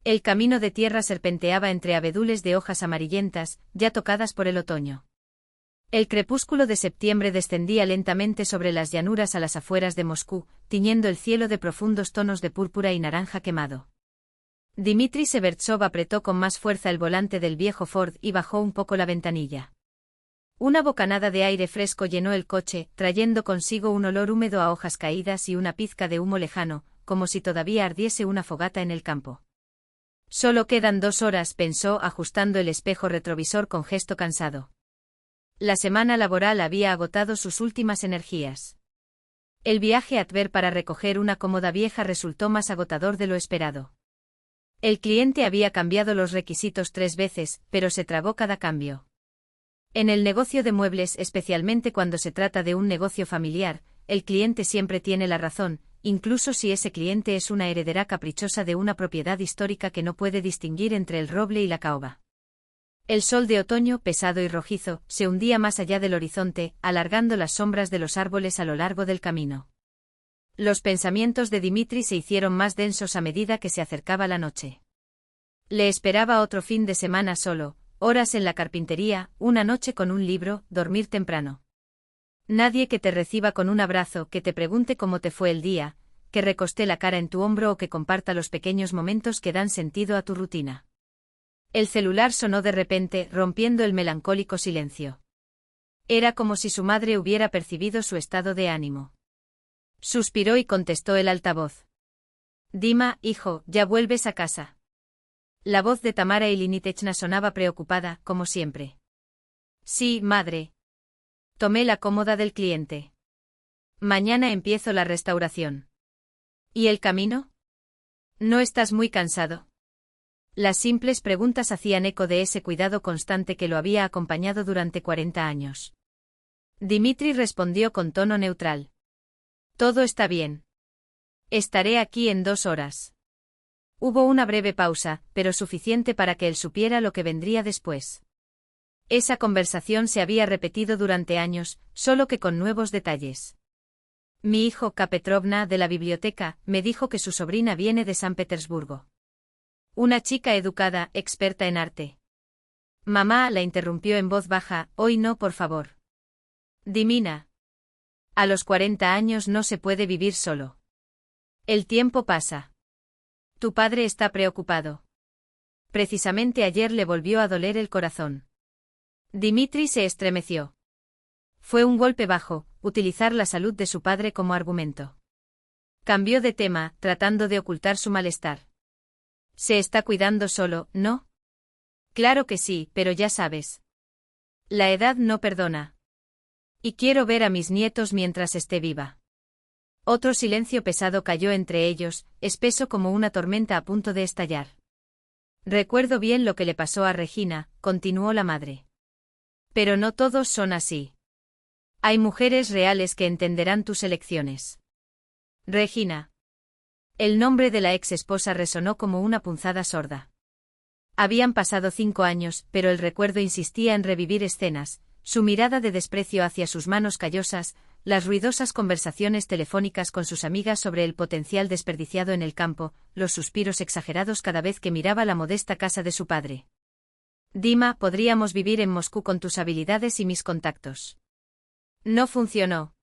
El camino de tierra serpenteaba entre abedules de hojas amarillentas, ya tocadas por el otoño. El crepúsculo de septiembre descendía lentamente sobre las llanuras a las afueras de Moscú, tiñendo el cielo de profundos tonos de púrpura y naranja quemado. Dmitri Severtsov apretó con más fuerza el volante del viejo Ford y bajó un poco la ventanilla. Una bocanada de aire fresco llenó el coche, trayendo consigo un olor húmedo a hojas caídas y una pizca de humo lejano, como si todavía ardiese una fogata en el campo. Solo quedan 2 horas, pensó, ajustando el espejo retrovisor con gesto cansado. La semana laboral había agotado sus últimas energías. El viaje a Tver para recoger una cómoda vieja resultó más agotador de lo esperado. El cliente había cambiado los requisitos 3 veces, pero se tragó cada cambio. En el negocio de muebles, especialmente cuando se trata de un negocio familiar, el cliente siempre tiene la razón, incluso si ese cliente es una heredera caprichosa de una propiedad histórica que no puede distinguir entre el roble y la caoba. El sol de otoño, pesado y rojizo, se hundía más allá del horizonte, alargando las sombras de los árboles a lo largo del camino. Los pensamientos de Dmitri se hicieron más densos a medida que se acercaba la noche. Le esperaba otro fin de semana solo, horas en la carpintería, una noche con un libro, dormir temprano. Nadie que te reciba con un abrazo, que te pregunte cómo te fue el día, que recosté la cara en tu hombro o que comparta los pequeños momentos que dan sentido a tu rutina. El celular sonó de repente, rompiendo el melancólico silencio. Era como si su madre hubiera percibido su estado de ánimo. Suspiró y contestó el altavoz. Dima, hijo, ¿ya vuelves a casa? La voz de Tamara Ilinitechna sonaba preocupada, como siempre. Sí, madre. Tomé la cómoda del cliente. Mañana empiezo la restauración. ¿Y el camino? ¿No estás muy cansado? Las simples preguntas hacían eco de ese cuidado constante que lo había acompañado durante 40 años. Dmitri respondió con tono neutral. Todo está bien. Estaré aquí en 2 horas. Hubo una breve pausa, pero suficiente para que él supiera lo que vendría después. Esa conversación se había repetido durante años, solo que con nuevos detalles. Mi hijo Kapetrovna de la biblioteca me dijo que su sobrina viene de San Petersburgo. Una chica educada, experta en arte. Mamá la interrumpió en voz baja, hoy no, por favor. Dimina. A los 40 años no se puede vivir solo. El tiempo pasa. Tu padre está preocupado. Precisamente ayer le volvió a doler el corazón. Dmitri se estremeció. Fue un golpe bajo, utilizar la salud de su padre como argumento. Cambió de tema, tratando de ocultar su malestar. Se está cuidando solo, ¿no? Claro que sí, pero ya sabes. La edad no perdona. Y quiero ver a mis nietos mientras esté viva. Otro silencio pesado cayó entre ellos, espeso como una tormenta a punto de estallar. Recuerdo bien lo que le pasó a Regina, continuó la madre. Pero no todos son así. Hay mujeres reales que entenderán tus elecciones. Regina. El nombre de la ex esposa resonó como una punzada sorda. Habían pasado 5 años, pero el recuerdo insistía en revivir escenas, su mirada de desprecio hacia sus manos callosas, las ruidosas conversaciones telefónicas con sus amigas sobre el potencial desperdiciado en el campo, los suspiros exagerados cada vez que miraba la modesta casa de su padre. Dima, podríamos vivir en Moscú con tus habilidades y mis contactos. No funcionó.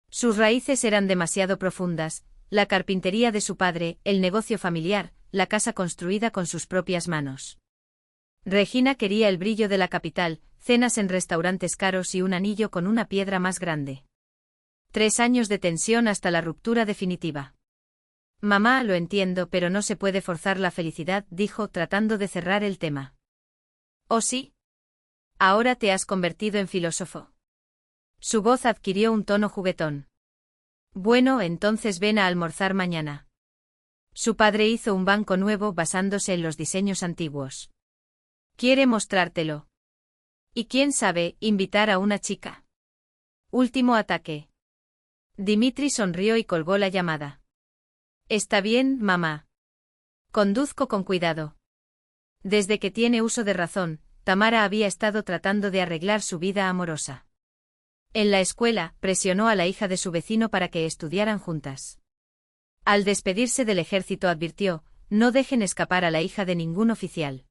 Sus raíces eran demasiado profundas, la carpintería de su padre, el negocio familiar, la casa construida con sus propias manos. Regina quería el brillo de la capital, cenas en restaurantes caros y un anillo con una piedra más grande. 3 años de tensión hasta la ruptura definitiva. Mamá, lo entiendo, pero no se puede forzar la felicidad, dijo, tratando de cerrar el tema. ¿Oh sí? Ahora te has convertido en filósofo. Su voz adquirió un tono juguetón. Bueno, entonces ven a almorzar mañana. Su padre hizo un banco nuevo basándose en los diseños antiguos. Quiere mostrártelo. Y quién sabe, invitar a una chica. Último ataque. Dmitri sonrió y colgó la llamada. Está bien, mamá. Conduzco con cuidado. Desde que tiene uso de razón, Tamara había estado tratando de arreglar su vida amorosa. En la escuela, presionó a la hija de su vecino para que estudiaran juntas. Al despedirse del ejército advirtió, no dejen escapar a la hija de ningún oficial.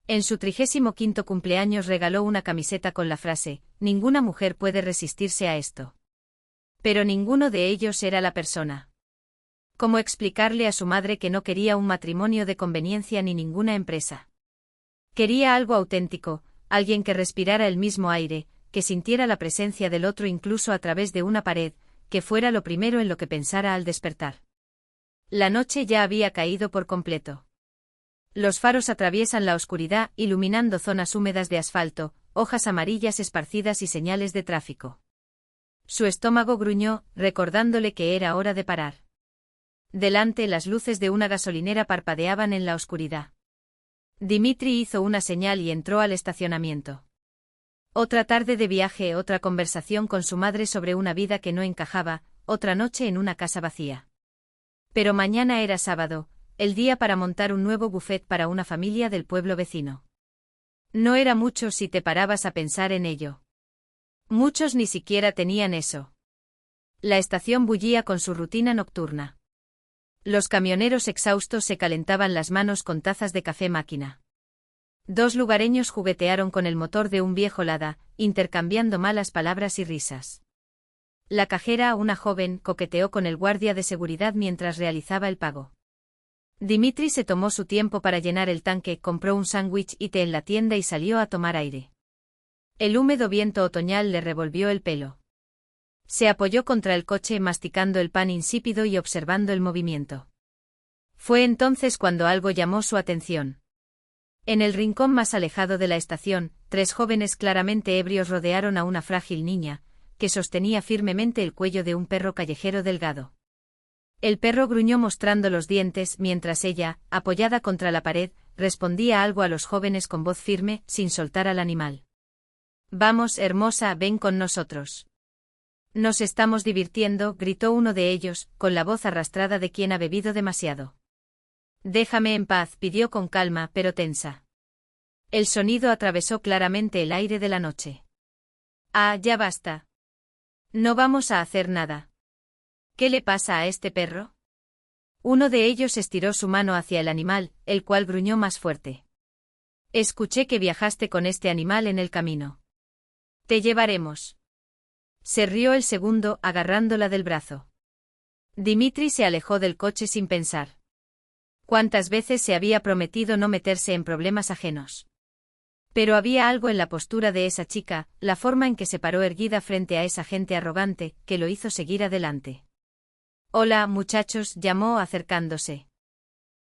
En su 35º cumpleaños regaló una camiseta con la frase, ninguna mujer puede resistirse a esto. Pero ninguno de ellos era la persona. ¿Cómo explicarle a su madre que no quería un matrimonio de conveniencia ni ninguna empresa? Quería algo auténtico, alguien que respirara el mismo aire, que sintiera la presencia del otro incluso a través de una pared, que fuera lo primero en lo que pensara al despertar. La noche ya había caído por completo. Los faros atraviesan la oscuridad, iluminando zonas húmedas de asfalto, hojas amarillas esparcidas y señales de tráfico. Su estómago gruñó, recordándole que era hora de parar. Delante, las luces de una gasolinera parpadeaban en la oscuridad. Dimitri hizo una señal y entró al estacionamiento. Otra tarde de viaje, otra conversación con su madre sobre una vida que no encajaba, otra noche en una casa vacía. Pero mañana era sábado, el día para montar un nuevo buffet para una familia del pueblo vecino. No era mucho si te parabas a pensar en ello. Muchos ni siquiera tenían eso. La estación bullía con su rutina nocturna. Los camioneros exhaustos se calentaban las manos con tazas de café máquina. Dos lugareños juguetearon con el motor de un viejo Lada, intercambiando malas palabras y risas. La cajera, una joven, coqueteó con el guardia de seguridad mientras realizaba el pago. Dimitri se tomó su tiempo para llenar el tanque, compró un sándwich y té en la tienda y salió a tomar aire. El húmedo viento otoñal le revolvió el pelo. Se apoyó contra el coche masticando el pan insípido y observando el movimiento. Fue entonces cuando algo llamó su atención. En el rincón más alejado de la estación, tres jóvenes claramente ebrios rodearon a una frágil niña, que sostenía firmemente el cuello de un perro callejero delgado. El perro gruñó mostrando los dientes mientras ella, apoyada contra la pared, respondía algo a los jóvenes con voz firme, sin soltar al animal. «Vamos, hermosa, ven con nosotros». «Nos estamos divirtiendo», gritó uno de ellos, con la voz arrastrada de quien ha bebido demasiado. «Déjame en paz», pidió con calma pero tensa. El sonido atravesó claramente el aire de la noche. «Ah, ya basta. No vamos a hacer nada». «¿Qué le pasa a este perro?» Uno de ellos estiró su mano hacia el animal, el cual gruñó más fuerte. «Escuché que viajaste con este animal en el camino. Te llevaremos». Se rió el segundo, agarrándola del brazo. Dimitri se alejó del coche sin pensar. ¿Cuántas veces se había prometido no meterse en problemas ajenos? Pero había algo en la postura de esa chica, la forma en que se paró erguida frente a esa gente arrogante, que lo hizo seguir adelante. «Hola, muchachos», llamó acercándose.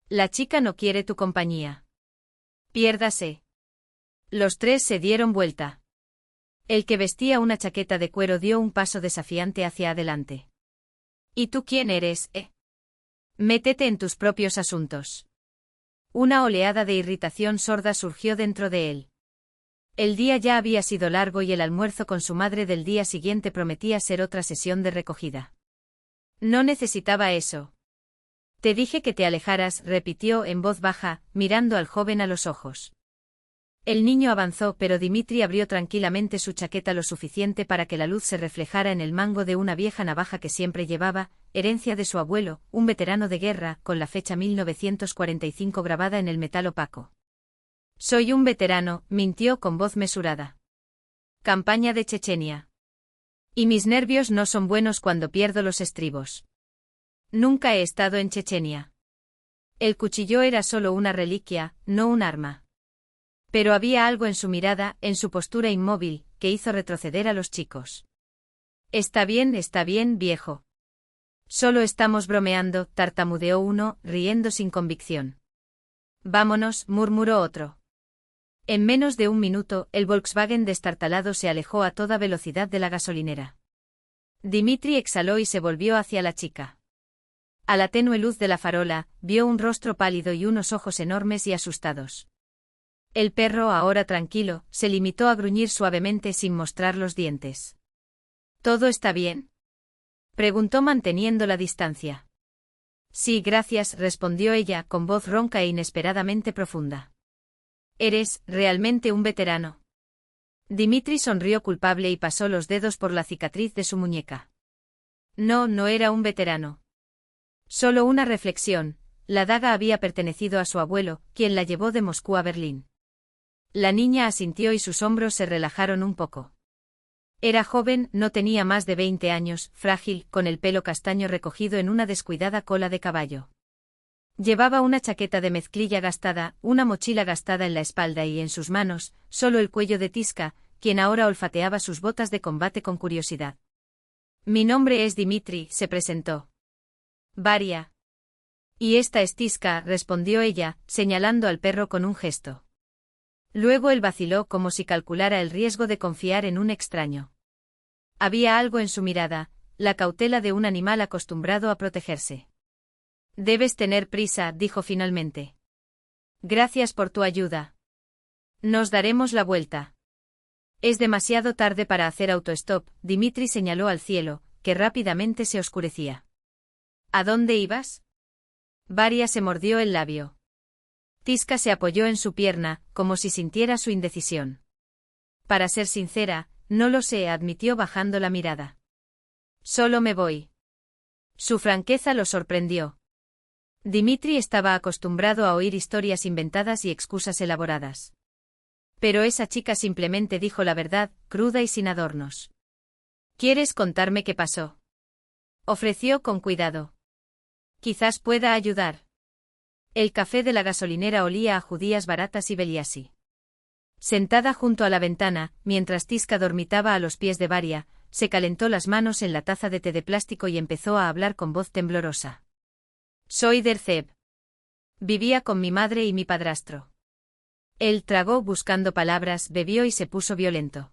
«La chica no quiere tu compañía. Piérdase». Los tres se dieron vuelta. El que vestía una chaqueta de cuero dio un paso desafiante hacia adelante. «¿Y tú quién eres, Métete en tus propios asuntos». Una oleada de irritación sorda surgió dentro de él. El día ya había sido largo y el almuerzo con su madre del día siguiente prometía ser otra sesión de recogida. No necesitaba eso. «Te dije que te alejaras», repitió en voz baja, mirando al joven a los ojos. El niño avanzó, pero Dimitri abrió tranquilamente su chaqueta lo suficiente para que la luz se reflejara en el mango de una vieja navaja que siempre llevaba, herencia de su abuelo, un veterano de guerra, con la fecha 1945 grabada en el metal opaco. «Soy un veterano», mintió con voz mesurada. «Campaña de Chechenia. Y mis nervios no son buenos cuando pierdo los estribos. Nunca he estado en Chechenia». El cuchillo era solo una reliquia, no un arma. Pero había algo en su mirada, en su postura inmóvil, que hizo retroceder a los chicos. Está bien, viejo. Solo estamos bromeando», tartamudeó uno, riendo sin convicción. «Vámonos», murmuró otro. En menos de un minuto, el Volkswagen destartalado se alejó a toda velocidad de la gasolinera. Dimitri exhaló y se volvió hacia la chica. A la tenue luz de la farola, vio un rostro pálido y unos ojos enormes y asustados. El perro, ahora tranquilo, se limitó a gruñir suavemente sin mostrar los dientes. «¿Todo está bien?», preguntó manteniendo la distancia. «Sí, gracias», respondió ella con voz ronca e inesperadamente profunda. «Eres, realmente un veterano». Dimitri sonrió culpable y pasó los dedos por la cicatriz de su muñeca. No, no era un veterano. Solo una reflexión, La daga había pertenecido a su abuelo, quien la llevó de Moscú a Berlín. La niña asintió y sus hombros se relajaron un poco. Era joven, no tenía más de 20 años, frágil, con el pelo castaño recogido en una descuidada cola de caballo. Llevaba una chaqueta de mezclilla gastada, una mochila gastada en la espalda y en sus manos, solo el cuello de Tiska, quien ahora olfateaba sus botas de combate con curiosidad. Mi nombre es Dimitri, se presentó. Varia. Y esta es Tiska, respondió ella, señalando al perro con un gesto. Luego él vaciló como si calculara el riesgo de confiar en un extraño. Había algo en su mirada, la cautela de un animal acostumbrado a protegerse. Debes tener prisa, dijo finalmente. Gracias por tu ayuda. Nos daremos la vuelta. Es demasiado tarde para hacer autostop, Dimitri señaló al cielo, que rápidamente se oscurecía. ¿A dónde ibas? Varia se mordió el labio. Tiska se apoyó en su pierna, como si sintiera su indecisión. Para ser sincera, no lo sé, admitió bajando la mirada. Solo me voy. Su franqueza lo sorprendió. Dimitri estaba acostumbrado a oír historias inventadas y excusas elaboradas. Pero esa chica simplemente dijo la verdad, cruda y sin adornos. ¿Quieres contarme qué pasó? Ofreció con cuidado. Quizás pueda ayudar. El café de la gasolinera olía a judías baratas y Beliasi. Sentada junto a la ventana, mientras Tiska dormitaba a los pies de Varia, se calentó las manos en la taza de té de plástico y empezó a hablar con voz temblorosa. Soy Derzeb. Vivía con mi madre y mi padrastro. Él tragó buscando palabras, bebió y se puso violento.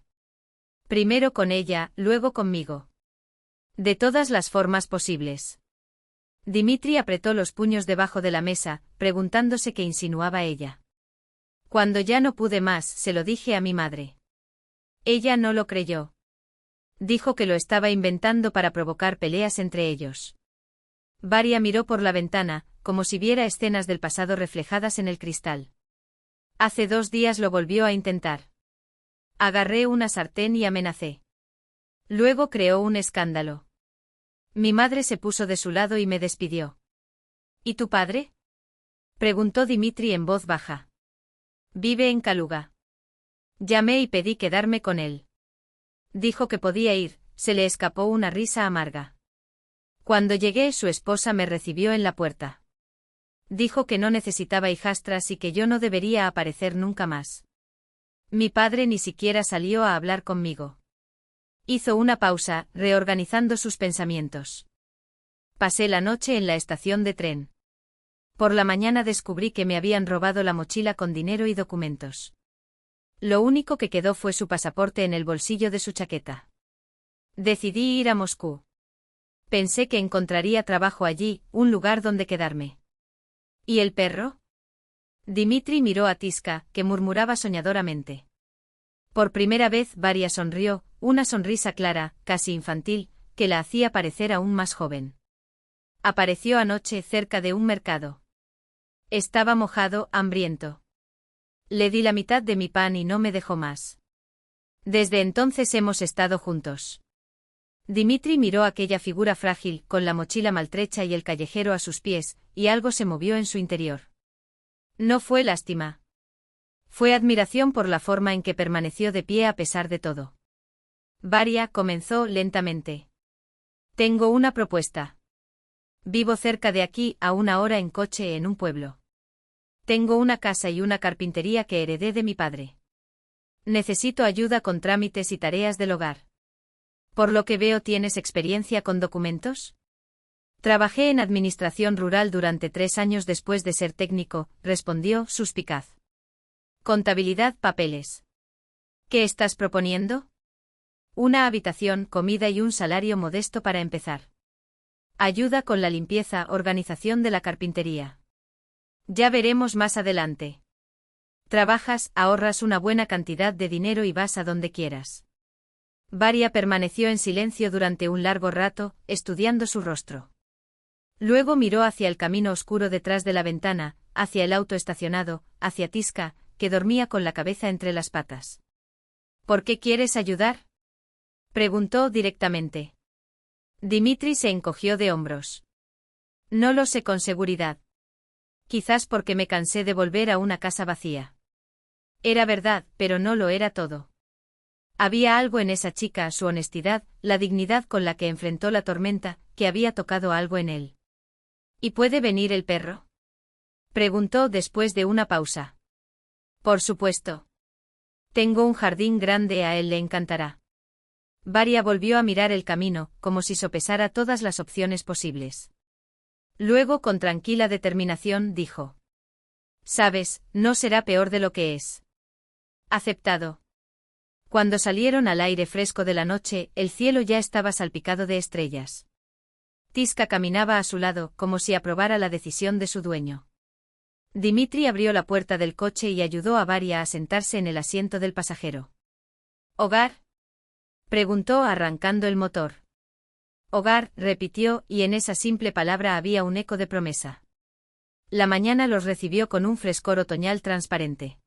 Primero con ella, luego conmigo. De todas las formas posibles. Dimitri apretó los puños debajo de la mesa, preguntándose qué insinuaba ella. Cuando ya no pude más, se lo dije a mi madre. Ella no lo creyó. Dijo que lo estaba inventando para provocar peleas entre ellos. Varia miró por la ventana, como si viera escenas del pasado reflejadas en el cristal. Hace 2 días lo volvió a intentar. Agarré una sartén y amenacé. Luego creó un escándalo. Mi madre se puso de su lado y me despidió. ¿Y tu padre? Preguntó Dimitri en voz baja. Vive en Kaluga. Llamé y pedí quedarme con él. Dijo que podía ir, se le escapó una risa amarga. Cuando llegué, su esposa me recibió en la puerta. Dijo que no necesitaba hijastras y que yo no debería aparecer nunca más. Mi padre ni siquiera salió a hablar conmigo. Hizo una pausa, reorganizando sus pensamientos. Pasé la noche en la estación de tren. Por la mañana descubrí que me habían robado la mochila con dinero y documentos. Lo único que quedó fue su pasaporte en el bolsillo de su chaqueta. Decidí ir a Moscú. Pensé que encontraría trabajo allí, un lugar donde quedarme. ¿Y el perro? Dimitri miró a Tiska, que murmuraba soñadoramente. Por primera vez Varia sonrió, una sonrisa clara, casi infantil, que la hacía parecer aún más joven. Apareció anoche cerca de un mercado. Estaba mojado, hambriento. Le di la mitad de mi pan y no me dejó más. Desde entonces hemos estado juntos. Dimitri miró aquella figura frágil, con la mochila maltrecha y el callejero a sus pies, y algo se movió en su interior. No fue lástima. Fue admiración por la forma en que permaneció de pie a pesar de todo. Varia comenzó lentamente. Tengo una propuesta. Vivo cerca de aquí, a 1 hora en coche en un pueblo. Tengo una casa y una carpintería que heredé de mi padre. Necesito ayuda con trámites y tareas del hogar. Por lo que veo, ¿tienes experiencia con documentos? Trabajé en administración rural durante 3 años después de ser técnico, respondió, suspicaz. Contabilidad, papeles. ¿Qué estás proponiendo? Una habitación, comida y un salario modesto para empezar. Ayuda con la limpieza, organización de la carpintería. Ya veremos más adelante. Trabajas, ahorras una buena cantidad de dinero y vas a donde quieras. Varia permaneció en silencio durante un largo rato, estudiando su rostro. Luego miró hacia el camino oscuro detrás de la ventana, hacia el auto estacionado, hacia Tiska, que dormía con la cabeza entre las patas. ¿Por qué quieres ayudar? Preguntó directamente. Dimitri se encogió de hombros. No lo sé con seguridad. Quizás porque me cansé de volver a una casa vacía. Era verdad, pero no lo era todo. Había algo en esa chica, su honestidad, la dignidad con la que enfrentó la tormenta, que había tocado algo en él. ¿Y puede venir el perro?, preguntó después de una pausa. Por supuesto. Tengo un jardín grande, a él le encantará. Varia volvió a mirar el camino, como si sopesara todas las opciones posibles. Luego, con tranquila determinación, dijo: «Sabes, no será peor de lo que es». Aceptado. Cuando salieron al aire fresco de la noche, el cielo ya estaba salpicado de estrellas. Tiska caminaba a su lado, como si aprobara la decisión de su dueño. Dimitri abrió la puerta del coche y ayudó a Varia a sentarse en el asiento del pasajero. «¿Hogar?», preguntó arrancando el motor. «Hogar», repitió, y en esa simple palabra había un eco de promesa. La mañana los recibió con un frescor otoñal transparente.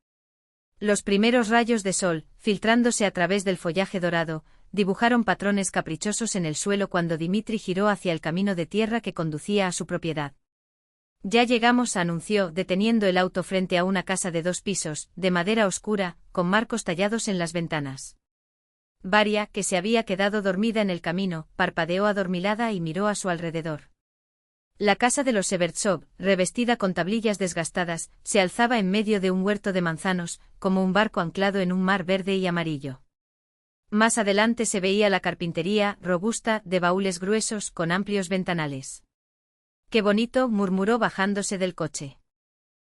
Los primeros rayos de sol, filtrándose a través del follaje dorado, dibujaron patrones caprichosos en el suelo cuando Dimitri giró hacia el camino de tierra que conducía a su propiedad. «Ya llegamos», anunció, deteniendo el auto frente a una casa de 2 pisos, de madera oscura, con marcos tallados en las ventanas. Varia, que se había quedado dormida en el camino, parpadeó adormilada y miró a su alrededor. La casa de los Severtsov, revestida con tablillas desgastadas, se alzaba en medio de un huerto de manzanos, como un barco anclado en un mar verde y amarillo. Más adelante se veía la carpintería, robusta, de baúles gruesos, con amplios ventanales. «Qué bonito», murmuró bajándose del coche.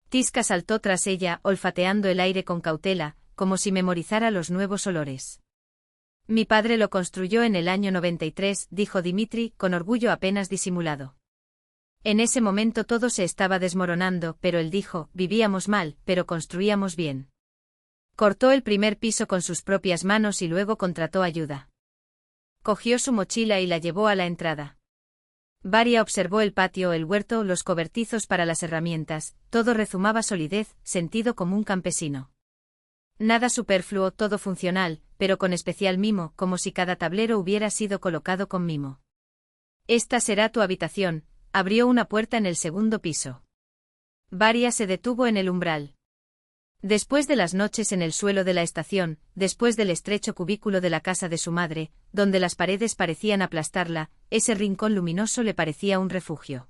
Tiska saltó tras ella, olfateando el aire con cautela, como si memorizara los nuevos olores. «Mi padre lo construyó en el año 93», dijo Dimitri, con orgullo apenas disimulado. En ese momento todo se estaba desmoronando, pero él dijo: «Vivíamos mal, pero construíamos bien». Cortó el primer piso con sus propias manos y luego contrató ayuda. Cogió su mochila y la llevó a la entrada. Varia observó el patio, el huerto, los cobertizos para las herramientas, todo rezumaba solidez, sentido común campesino. Nada superfluo, todo funcional, pero con especial mimo, como si cada tablero hubiera sido colocado con mimo. «Esta será tu habitación», abrió una puerta en el segundo piso. Varia se detuvo en el umbral. Después de las noches en el suelo de la estación, después del estrecho cubículo de la casa de su madre, donde las paredes parecían aplastarla, ese rincón luminoso le parecía un refugio.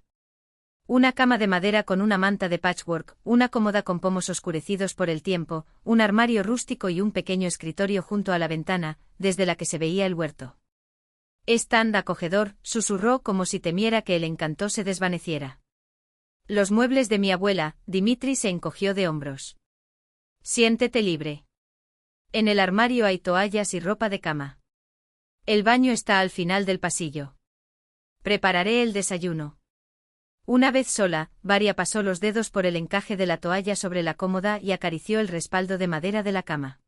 Una cama de madera con una manta de patchwork, una cómoda con pomos oscurecidos por el tiempo, un armario rústico y un pequeño escritorio junto a la ventana, desde la que se veía el huerto. «Es tan acogedor», susurró como si temiera que el encanto se desvaneciera. «Los muebles de mi abuela», Dimitri se encogió de hombros. «Siéntete libre. En el armario hay toallas y ropa de cama. El baño está al final del pasillo. Prepararé el desayuno». Una vez sola, Varia pasó los dedos por el encaje de la toalla sobre la cómoda y acarició el respaldo de madera de la cama.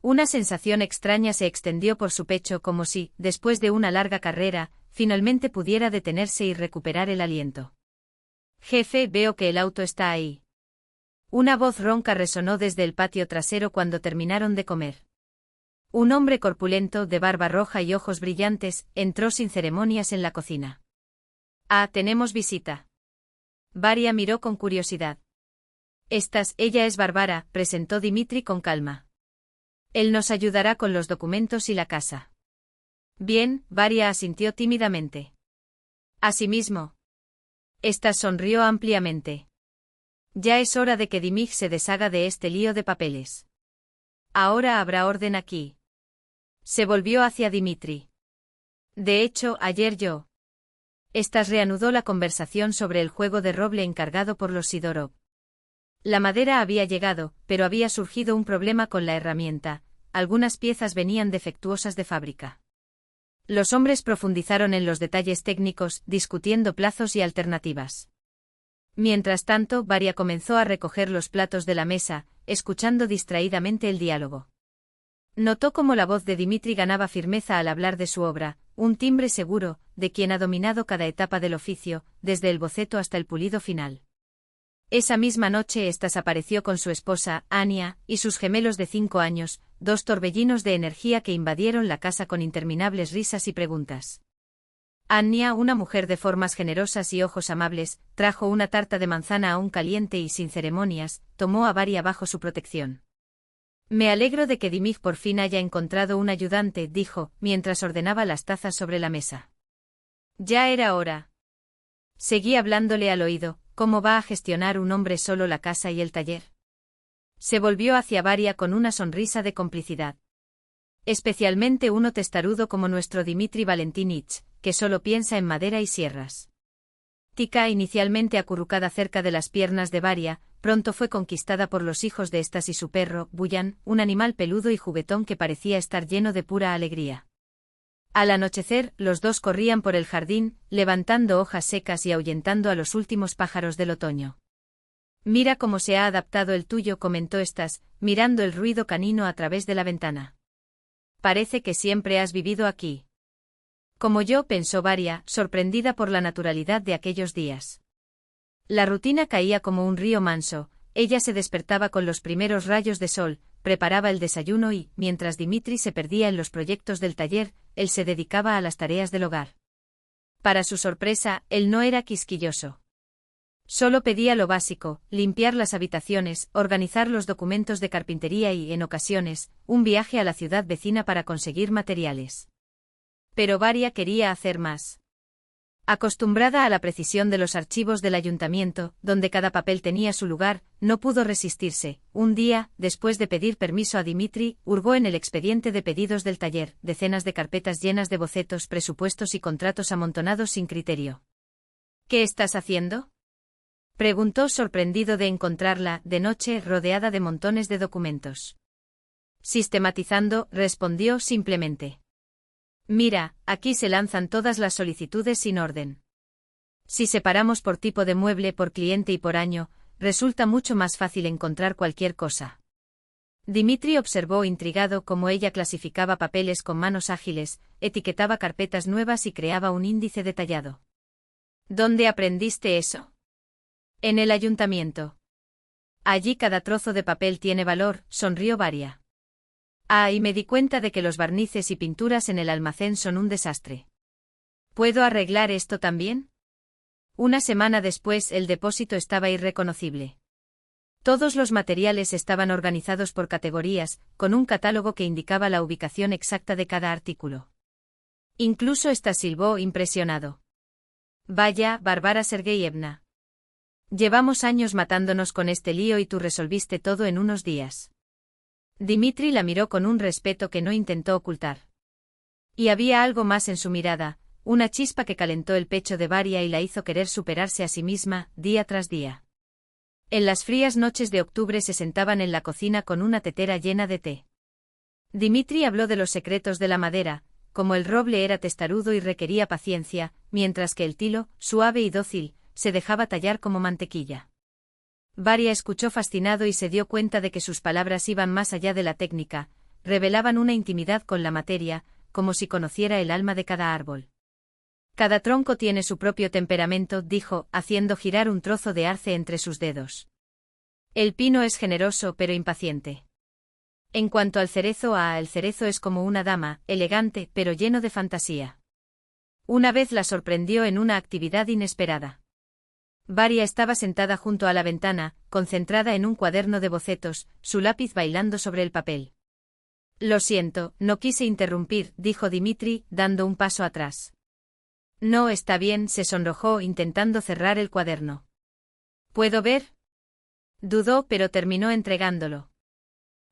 Una sensación extraña se extendió por su pecho, como si, después de una larga carrera, finalmente pudiera detenerse y recuperar el aliento. «Jefe, veo que el auto está ahí». Una voz ronca resonó desde el patio trasero cuando terminaron de comer. Un hombre corpulento, de barba roja y ojos brillantes, entró sin ceremonias en la cocina. «Ah, tenemos visita». Varia miró con curiosidad. Ella es Bárbara», presentó Dimitri con calma. «Él nos ayudará con los documentos y la casa». «Bien», Varia asintió tímidamente. «Asimismo». Sonrió ampliamente. «Ya es hora de que Dimitri se deshaga de este lío de papeles. Ahora habrá orden aquí». Se volvió hacia Dimitri. «De hecho, ayer yo». Reanudó la conversación sobre el juego de roble encargado por los Sidorov. La madera había llegado, pero había surgido un problema con la herramienta, algunas piezas venían defectuosas de fábrica. Los hombres profundizaron en los detalles técnicos, discutiendo plazos y alternativas. Mientras tanto, Varia comenzó a recoger los platos de la mesa, escuchando distraídamente el diálogo. Notó cómo la voz de Dimitri ganaba firmeza al hablar de su obra, un timbre seguro, de quien ha dominado cada etapa del oficio, desde el boceto hasta el pulido final. Esa misma noche apareció con su esposa, Ania, y sus gemelos de 5 años, 2 torbellinos de energía que invadieron la casa con interminables risas y preguntas. Anya, una mujer de formas generosas y ojos amables, trajo una tarta de manzana aún caliente y sin ceremonias, tomó a Varia bajo su protección. Me alegro de que Dimig por fin haya encontrado un ayudante, dijo, mientras ordenaba las tazas sobre la mesa. Ya era hora. Seguí hablándole al oído. ¿Cómo va a gestionar un hombre solo la casa y el taller? Se volvió hacia Varia con una sonrisa de complicidad. Especialmente uno testarudo como nuestro Dmitri Valentinich, que solo piensa en madera y sierras. Tika, inicialmente acurrucada cerca de las piernas de Varia, pronto fue conquistada por los hijos de estas y su perro, Buyan, un animal peludo y juguetón que parecía estar lleno de pura alegría. Al anochecer, los dos corrían por el jardín, levantando hojas secas y ahuyentando a los últimos pájaros del otoño. Mira cómo se ha adaptado el tuyo, comentó estas, mirando el ruido canino a través de la ventana. Parece que siempre has vivido aquí. Como yo, pensó Varia, sorprendida por la naturalidad de aquellos días. La rutina caía como un río manso, ella se despertaba con los primeros rayos de sol, preparaba el desayuno y, mientras Dmitri se perdía en los proyectos del taller, él se dedicaba a las tareas del hogar. Para su sorpresa, él no era quisquilloso. Solo pedía lo básico, limpiar las habitaciones, organizar los documentos de carpintería y, en ocasiones, un viaje a la ciudad vecina para conseguir materiales. Pero Varia quería hacer más. Acostumbrada a la precisión de los archivos del ayuntamiento, donde cada papel tenía su lugar, no pudo resistirse. Un día, después de pedir permiso a Dmitri, hurgó en el expediente de pedidos del taller, decenas de carpetas llenas de bocetos, presupuestos y contratos amontonados sin criterio. ¿Qué estás haciendo?, preguntó sorprendido de encontrarla, de noche, rodeada de montones de documentos. Sistematizando, respondió simplemente. Mira, aquí se lanzan todas las solicitudes sin orden. Si separamos por tipo de mueble, por cliente y por año, resulta mucho más fácil encontrar cualquier cosa. Dmitri observó intrigado cómo ella clasificaba papeles con manos ágiles, etiquetaba carpetas nuevas y creaba un índice detallado. ¿Dónde aprendiste eso? En el ayuntamiento. Allí cada trozo de papel tiene valor, sonrió Varia. Ah, y me di cuenta de que los barnices y pinturas en el almacén son un desastre. ¿Puedo arreglar esto también? Una semana después el depósito estaba irreconocible. Todos los materiales estaban organizados por categorías, con un catálogo que indicaba la ubicación exacta de cada artículo. Incluso esta silbó impresionado. Vaya, Bárbara Sergeyevna. Llevamos años matándonos con este lío y tú resolviste todo en unos días. Dmitri la miró con un respeto que no intentó ocultar. Y había algo más en su mirada, una chispa que calentó el pecho de Varia y la hizo querer superarse a sí misma, día tras día. En las frías noches de octubre se sentaban en la cocina con una tetera llena de té. Dmitri habló de los secretos de la madera, como el roble era testarudo y requería paciencia, mientras que el tilo, suave y dócil, se dejaba tallar como mantequilla. Varia escuchó fascinado y se dio cuenta de que sus palabras iban más allá de la técnica, revelaban una intimidad con la materia, como si conociera el alma de cada árbol. Cada tronco tiene su propio temperamento, dijo, haciendo girar un trozo de arce entre sus dedos. El pino es generoso pero impaciente. En cuanto al cerezo, el cerezo es como una dama, elegante pero lleno de fantasía. Una vez la sorprendió en una actividad inesperada. Varia estaba sentada junto a la ventana, concentrada en un cuaderno de bocetos, su lápiz bailando sobre el papel. Lo siento, no quise interrumpir, dijo Dmitri, dando un paso atrás. No está bien, se sonrojó intentando cerrar el cuaderno. ¿Puedo ver? Dudó pero terminó entregándolo.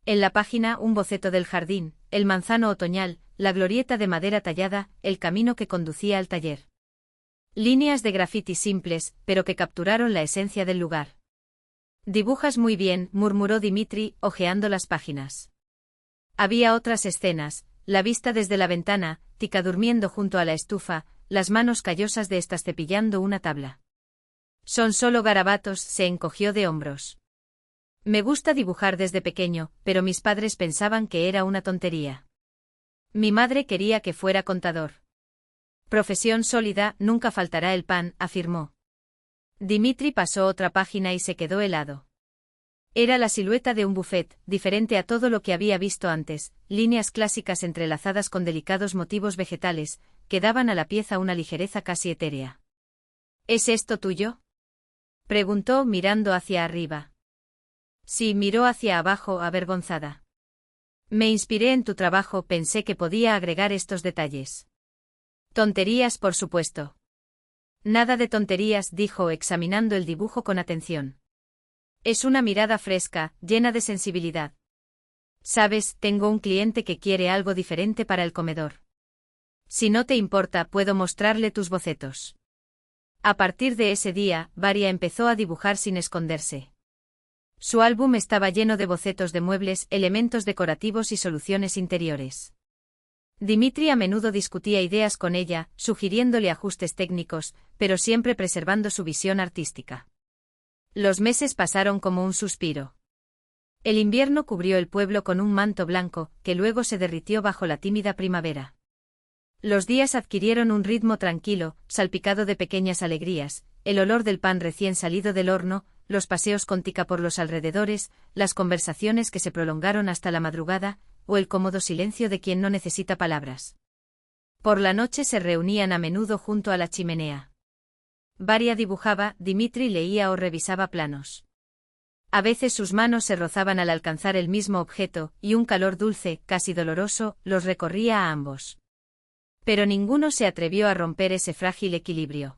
En la página un boceto del jardín, el manzano otoñal, la glorieta de madera tallada, el camino que conducía al taller. Líneas de grafiti simples, pero que capturaron la esencia del lugar. Dibujas muy bien, murmuró Dmitri, hojeando las páginas. Había otras escenas, la vista desde la ventana, Tika durmiendo junto a la estufa, las manos callosas de estas cepillando una tabla. Son solo garabatos, se encogió de hombros. Me gusta dibujar desde pequeño, pero mis padres pensaban que era una tontería. Mi madre quería que fuera contador. Profesión sólida, nunca faltará el pan, afirmó. Dmitri pasó otra página y se quedó helado. Era la silueta de un buffet, diferente a todo lo que había visto antes, líneas clásicas entrelazadas con delicados motivos vegetales, que daban a la pieza una ligereza casi etérea. ¿Es esto tuyo?, preguntó mirando hacia arriba. Sí, miró hacia abajo avergonzada. Me inspiré en tu trabajo, pensé que podía agregar estos detalles. Tonterías, por supuesto. Nada de tonterías, dijo examinando el dibujo con atención. Es una mirada fresca, llena de sensibilidad. Sabes, tengo un cliente que quiere algo diferente para el comedor. Si no te importa, puedo mostrarle tus bocetos. A partir de ese día, Varia empezó a dibujar sin esconderse. Su álbum estaba lleno de bocetos de muebles, elementos decorativos y soluciones interiores. Dimitri a menudo discutía ideas con ella, sugiriéndole ajustes técnicos, pero siempre preservando su visión artística. Los meses pasaron como un suspiro. El invierno cubrió el pueblo con un manto blanco, que luego se derritió bajo la tímida primavera. Los días adquirieron un ritmo tranquilo, salpicado de pequeñas alegrías, el olor del pan recién salido del horno, los paseos con Tika por los alrededores, las conversaciones que se prolongaron hasta la madrugada, o el cómodo silencio de quien no necesita palabras. Por la noche se reunían a menudo junto a la chimenea. Varia dibujaba, Dimitri leía o revisaba planos. A veces sus manos se rozaban al alcanzar el mismo objeto, y un calor dulce, casi doloroso, los recorría a ambos. Pero ninguno se atrevió a romper ese frágil equilibrio.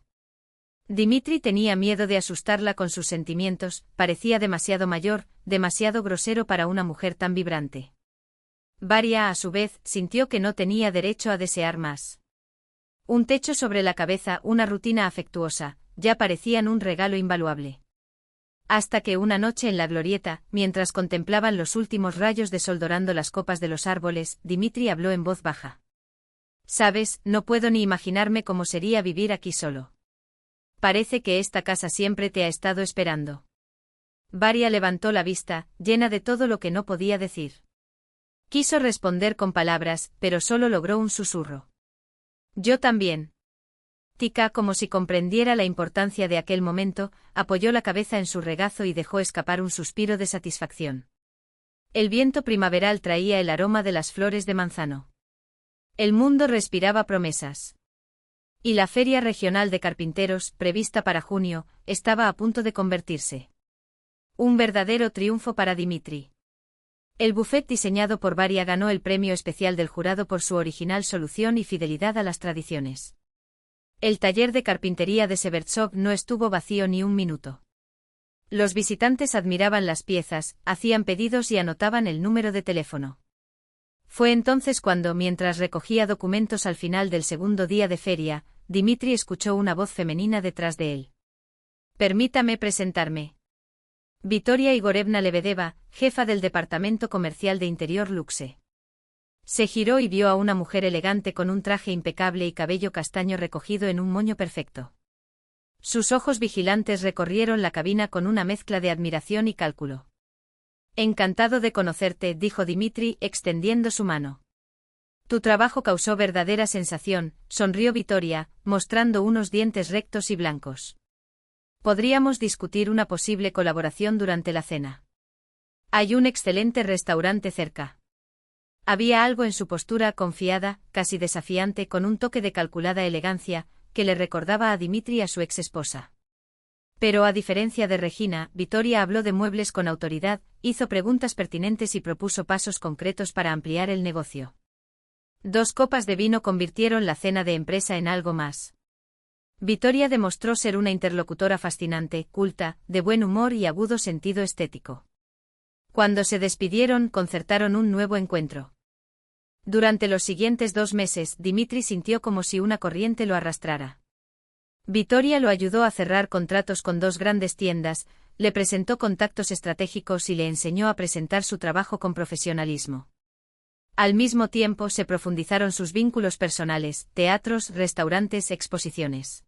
Dimitri tenía miedo de asustarla con sus sentimientos, parecía demasiado mayor, demasiado grosero para una mujer tan vibrante. Varia, a su vez, sintió que no tenía derecho a desear más. Un techo sobre la cabeza, una rutina afectuosa, ya parecían un regalo invaluable. Hasta que una noche en la glorieta, mientras contemplaban los últimos rayos de sol dorando las copas de los árboles, Dimitri habló en voz baja. «Sabes, no puedo ni imaginarme cómo sería vivir aquí solo. Parece que esta casa siempre te ha estado esperando». Varia levantó la vista, llena de todo lo que no podía decir. Quiso responder con palabras, pero solo logró un susurro. «Yo también». Tika, como si comprendiera la importancia de aquel momento, apoyó la cabeza en su regazo y dejó escapar un suspiro de satisfacción. El viento primaveral traía el aroma de las flores de manzano. El mundo respiraba promesas. Y la feria regional de carpinteros, prevista para junio, estaba a punto de convertirse. Un verdadero triunfo para Dimitri. El buffet diseñado por Varia ganó el premio especial del jurado por su original solución y fidelidad a las tradiciones. El taller de carpintería de Severtsov no estuvo vacío ni un minuto. Los visitantes admiraban las piezas, hacían pedidos y anotaban el número de teléfono. Fue entonces cuando, mientras recogía documentos al final del segundo día de feria, Dimitri escuchó una voz femenina detrás de él. «Permítame presentarme. Vitoria Igorevna Lebedeva, jefa del Departamento Comercial de Interior Luxe». Se giró y vio a una mujer elegante con un traje impecable y cabello castaño recogido en un moño perfecto. Sus ojos vigilantes recorrieron la cabina con una mezcla de admiración y cálculo. «Encantado de conocerte», dijo Dimitri, extendiendo su mano. «Tu trabajo causó verdadera sensación», sonrió Vitoria, mostrando unos dientes rectos y blancos. «Podríamos discutir una posible colaboración durante la cena. Hay un excelente restaurante cerca». Había algo en su postura confiada, casi desafiante, con un toque de calculada elegancia, que le recordaba a Dimitri a su ex esposa. Pero a diferencia de Regina, Vitoria habló de muebles con autoridad, hizo preguntas pertinentes y propuso pasos concretos para ampliar el negocio. 2 copas de vino convirtieron la cena de empresa en algo más. Vitoria demostró ser una interlocutora fascinante, culta, de buen humor y agudo sentido estético. Cuando se despidieron, concertaron un nuevo encuentro. Durante los siguientes 2 meses, Dimitri sintió como si una corriente lo arrastrara. Vitoria lo ayudó a cerrar contratos con 2 grandes tiendas, le presentó contactos estratégicos y le enseñó a presentar su trabajo con profesionalismo. Al mismo tiempo se profundizaron sus vínculos personales, teatros, restaurantes, exposiciones.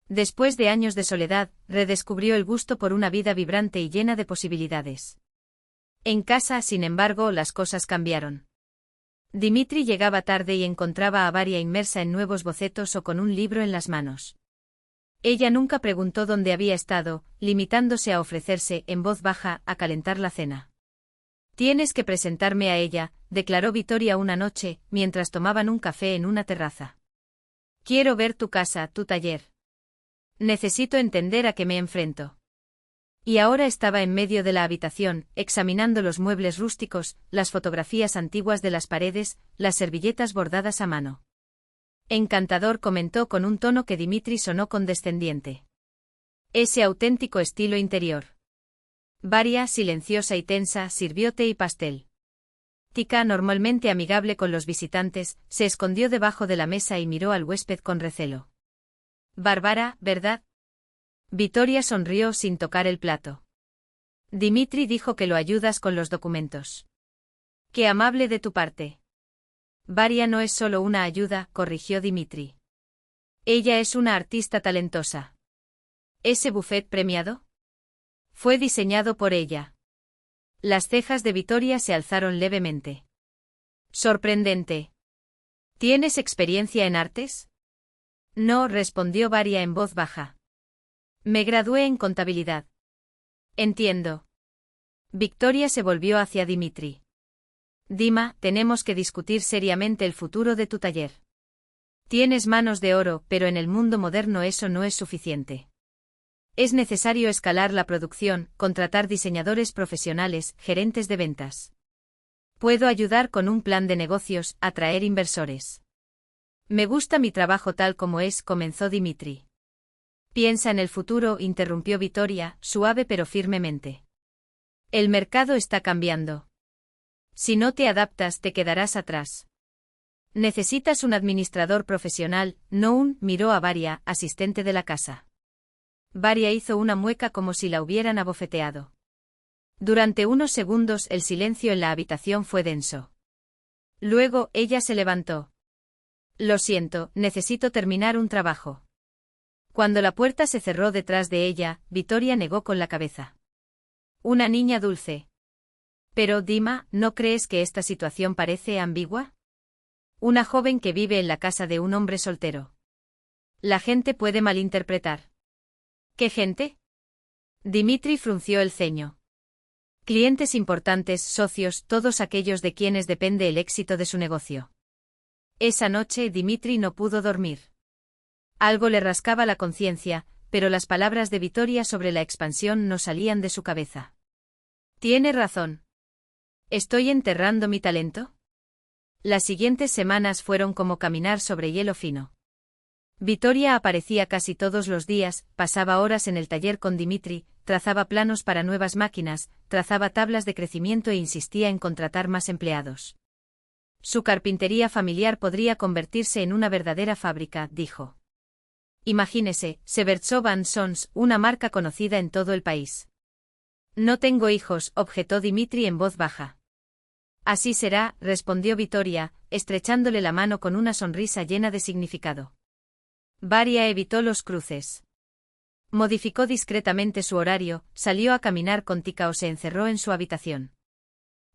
Después de años de soledad, redescubrió el gusto por una vida vibrante y llena de posibilidades. En casa, sin embargo, las cosas cambiaron. Dimitri llegaba tarde y encontraba a Varia inmersa en nuevos bocetos o con un libro en las manos. Ella nunca preguntó dónde había estado, limitándose a ofrecerse, en voz baja, a calentar la cena. Tienes que presentarme a ella, declaró Victoria una noche, mientras tomaban un café en una terraza. Quiero ver tu casa, tu taller. Necesito entender a qué me enfrento. Y ahora estaba en medio de la habitación, examinando los muebles rústicos, las fotografías antiguas de las paredes, las servilletas bordadas a mano. Encantador, comentó con un tono que Dimitri sonó condescendiente. Ese auténtico estilo interior. Varia, silenciosa y tensa, sirvió té y pastel. Tika, normalmente amigable con los visitantes, se escondió debajo de la mesa y miró al huésped con recelo. Bárbara, ¿verdad? Victoria sonrió sin tocar el plato. Dimitri dijo que lo ayudas con los documentos. Qué amable de tu parte. Varia no es solo una ayuda, corrigió Dimitri. Ella es una artista talentosa. ¿Ese buffet premiado? Fue diseñado por ella. Las cejas de Victoria se alzaron levemente. Sorprendente. ¿Tienes experiencia en artes? No, respondió Varia en voz baja. Me gradué en contabilidad. Entiendo. Victoria se volvió hacia Dimitri. Dima, tenemos que discutir seriamente el futuro de tu taller. Tienes manos de oro, pero en el mundo moderno eso no es suficiente. Es necesario escalar la producción, contratar diseñadores profesionales, gerentes de ventas. Puedo ayudar con un plan de negocios, atraer inversores. Me gusta mi trabajo tal como es, comenzó Dimitri. Piensa en el futuro, interrumpió Victoria, suave pero firmemente. El mercado está cambiando. Si no te adaptas, te quedarás atrás. Necesitas un administrador profesional, no un, miró a Varia, asistente de la casa. Varia hizo una mueca como si la hubieran abofeteado. Durante unos segundos el silencio en la habitación fue denso. Luego, ella se levantó. Lo siento, necesito terminar un trabajo. Cuando la puerta se cerró detrás de ella, Victoria negó con la cabeza. Una niña dulce. Pero, Dima, ¿no crees que esta situación parece ambigua? Una joven que vive en la casa de un hombre soltero. La gente puede malinterpretar. ¿Qué gente? Dimitri frunció el ceño. Clientes importantes, socios, todos aquellos de quienes depende el éxito de su negocio. Esa noche Dimitri no pudo dormir. Algo le rascaba la conciencia, pero las palabras de Victoria sobre la expansión no salían de su cabeza. Tiene razón. ¿Estoy enterrando mi talento? Las siguientes semanas fueron como caminar sobre hielo fino. Victoria aparecía casi todos los días, pasaba horas en el taller con Dimitri, trazaba planos para nuevas máquinas, trazaba tablas de crecimiento e insistía en contratar más empleados. Su carpintería familiar podría convertirse en una verdadera fábrica, dijo. Imagínese, Severtzov & Sons, una marca conocida en todo el país. No tengo hijos, objetó Dimitri en voz baja. Así será, respondió Victoria, estrechándole la mano con una sonrisa llena de significado. Varia evitó los cruces. Modificó discretamente su horario, salió a caminar con Tika o se encerró en su habitación.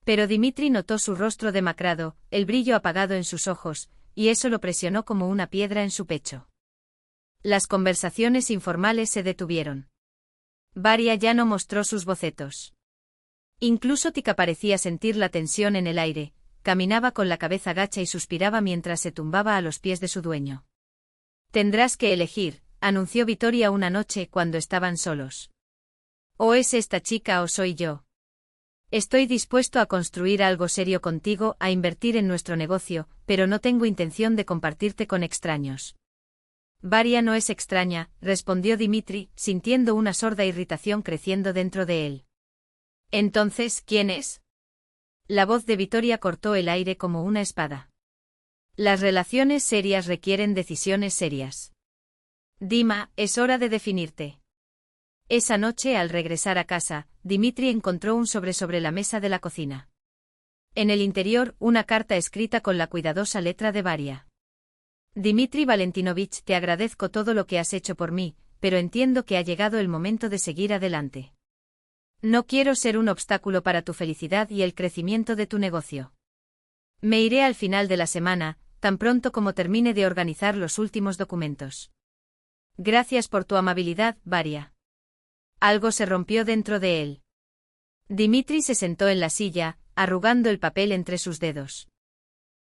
Pero Dimitri notó su rostro demacrado, el brillo apagado en sus ojos, y eso lo presionó como una piedra en su pecho. Las conversaciones informales se detuvieron. Varia ya no mostró sus bocetos. Incluso Tika parecía sentir la tensión en el aire, caminaba con la cabeza gacha y suspiraba mientras se tumbaba a los pies de su dueño. Tendrás que elegir, anunció Victoria una noche cuando estaban solos. O es esta chica o soy yo. Estoy dispuesto a construir algo serio contigo, a invertir en nuestro negocio, pero no tengo intención de compartirte con extraños. Varia no es extraña, respondió Dimitri, sintiendo una sorda irritación creciendo dentro de él. Entonces, ¿quién es? La voz de Victoria cortó el aire como una espada. Las relaciones serias requieren decisiones serias. Dima, es hora de definirte. Esa noche, al regresar a casa, Dimitri encontró un sobre la mesa de la cocina. En el interior, una carta escrita con la cuidadosa letra de Varia. Dimitri Valentinovich, te agradezco todo lo que has hecho por mí, pero entiendo que ha llegado el momento de seguir adelante. No quiero ser un obstáculo para tu felicidad y el crecimiento de tu negocio. Me iré al final de la semana, tan pronto como termine de organizar los últimos documentos. Gracias por tu amabilidad, Varia. Algo se rompió dentro de él. Dimitri se sentó en la silla, arrugando el papel entre sus dedos.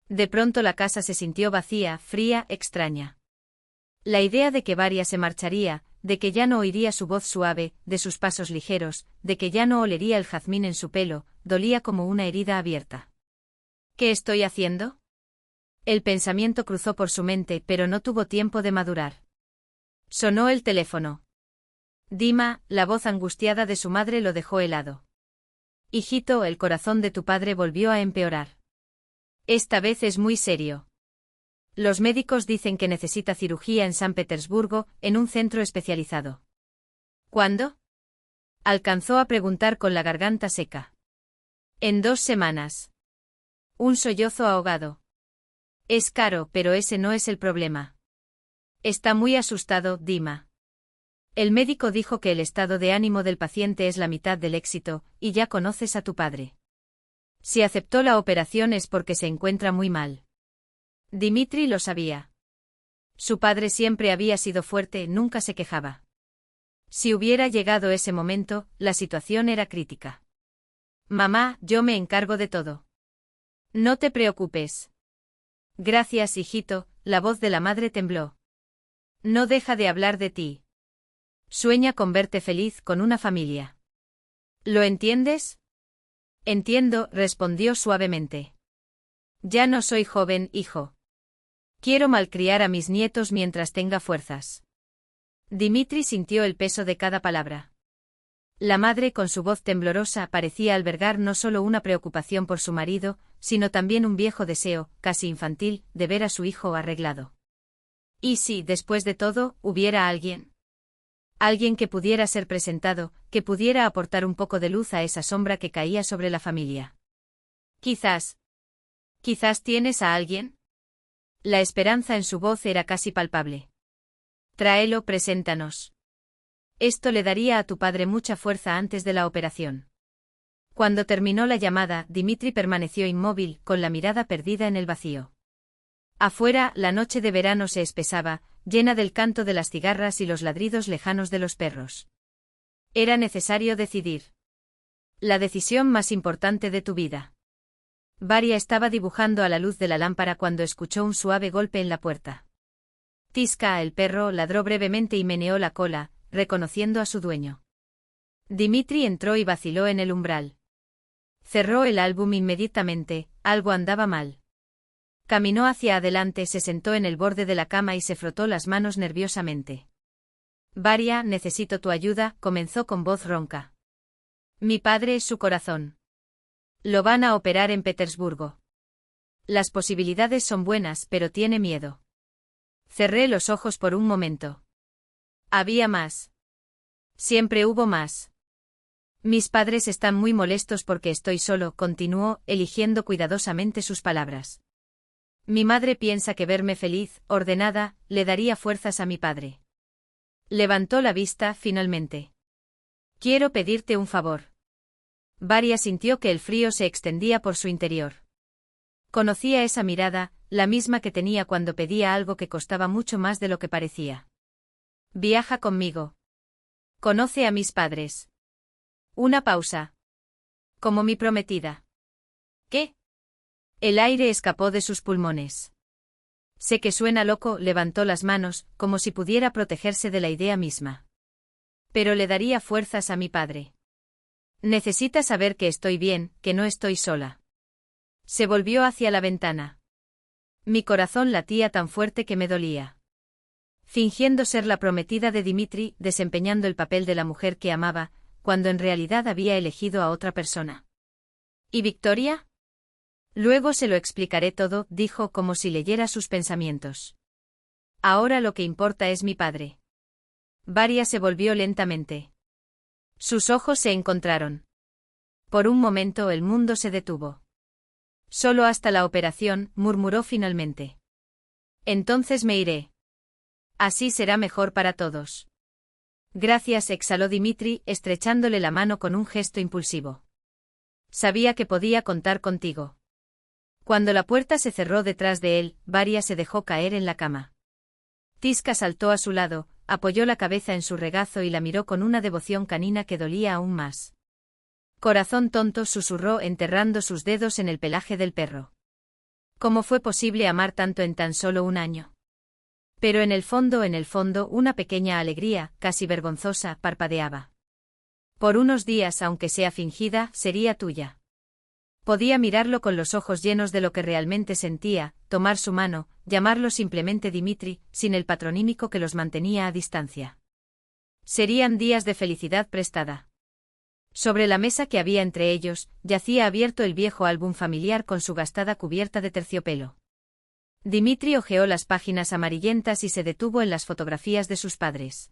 De pronto la casa se sintió vacía, fría, extraña. La idea de que Varia se marcharía, de que ya no oiría su voz suave, de sus pasos ligeros, de que ya no olería el jazmín en su pelo, dolía como una herida abierta. ¿Qué estoy haciendo? El pensamiento cruzó por su mente, pero no tuvo tiempo de madurar. Sonó el teléfono. Dima, la voz angustiada de su madre lo dejó helado. Hijito, el corazón de tu padre volvió a empeorar. Esta vez es muy serio. Los médicos dicen que necesita cirugía en San Petersburgo, en un centro especializado. ¿Cuándo? Alcanzó a preguntar con la garganta seca. En 2 semanas. Un sollozo ahogado. Es caro, pero ese no es el problema. Está muy asustado, Dima. El médico dijo que el estado de ánimo del paciente es la mitad del éxito, y ya conoces a tu padre. Si aceptó la operación es porque se encuentra muy mal. Dimitri lo sabía. Su padre siempre había sido fuerte, nunca se quejaba. Si hubiera llegado ese momento, la situación era crítica. Mamá, yo me encargo de todo. No te preocupes. Gracias, hijito, la voz de la madre tembló. No deja de hablar de ti. Sueña con verte feliz con una familia. ¿Lo entiendes? Entiendo, respondió suavemente. Ya no soy joven, hijo. Quiero malcriar a mis nietos mientras tenga fuerzas. Dimitri sintió el peso de cada palabra. La madre, con su voz temblorosa, parecía albergar no solo una preocupación por su marido, sino también un viejo deseo, casi infantil, de ver a su hijo arreglado. ¿Y si, después de todo, hubiera alguien? Alguien que pudiera ser presentado, que pudiera aportar un poco de luz a esa sombra que caía sobre la familia. Quizás. ¿Quizás tienes a alguien? La esperanza en su voz era casi palpable. Tráelo, preséntanos. Esto le daría a tu padre mucha fuerza antes de la operación. Cuando terminó la llamada, Dimitri permaneció inmóvil, con la mirada perdida en el vacío. Afuera, la noche de verano se espesaba, llena del canto de las cigarras y los ladridos lejanos de los perros. Era necesario decidir. La decisión más importante de tu vida. Varia estaba dibujando a la luz de la lámpara cuando escuchó un suave golpe en la puerta. Tiska, el perro, ladró brevemente y meneó la cola, reconociendo a su dueño. Dimitri entró y vaciló en el umbral. Cerró el álbum inmediatamente, algo andaba mal. Caminó hacia adelante, se sentó en el borde de la cama y se frotó las manos nerviosamente. Varia, necesito tu ayuda, comenzó con voz ronca. Mi padre es su corazón. Lo van a operar en Petersburgo. Las posibilidades son buenas, pero tiene miedo. Cerré los ojos por un momento. Había más. Siempre hubo más. Mis padres están muy molestos porque estoy solo, continuó, eligiendo cuidadosamente sus palabras. Mi madre piensa que verme feliz, ordenada, le daría fuerzas a mi padre. Levantó la vista, finalmente. Quiero pedirte un favor. Varia sintió que el frío se extendía por su interior. Conocía esa mirada, la misma que tenía cuando pedía algo que costaba mucho más de lo que parecía. Viaja conmigo. Conoce a mis padres. Una pausa. Como mi prometida. ¿Qué? El aire escapó de sus pulmones. Sé que suena loco, levantó las manos, como si pudiera protegerse de la idea misma. Pero le daría fuerzas a mi padre. Necesita saber que estoy bien, que no estoy sola. Se volvió hacia la ventana. Mi corazón latía tan fuerte que me dolía. Fingiendo ser la prometida de Dimitri, desempeñando el papel de la mujer que amaba, cuando en realidad había elegido a otra persona. ¿Y Victoria? Luego se lo explicaré todo, dijo como si leyera sus pensamientos. Ahora lo que importa es mi padre. Varia se volvió lentamente. Sus ojos se encontraron. Por un momento el mundo se detuvo. Solo hasta la operación, murmuró finalmente. Entonces me iré. Así será mejor para todos. Gracias, exhaló Dimitri, estrechándole la mano con un gesto impulsivo. Sabía que podía contar contigo. Cuando la puerta se cerró detrás de él, Varia se dejó caer en la cama. Tiska saltó a su lado, apoyó la cabeza en su regazo y la miró con una devoción canina que dolía aún más. Corazón tonto, susurró enterrando sus dedos en el pelaje del perro. ¿Cómo fue posible amar tanto en tan solo un año? Pero en el fondo, una pequeña alegría, casi vergonzosa, parpadeaba. Por unos días, aunque sea fingida, sería tuya. Podía mirarlo con los ojos llenos de lo que realmente sentía, tomar su mano, llamarlo simplemente Dimitri, sin el patronímico que los mantenía a distancia. Serían días de felicidad prestada. Sobre la mesa que había entre ellos, yacía abierto el viejo álbum familiar con su gastada cubierta de terciopelo. Dimitri hojeó las páginas amarillentas y se detuvo en las fotografías de sus padres.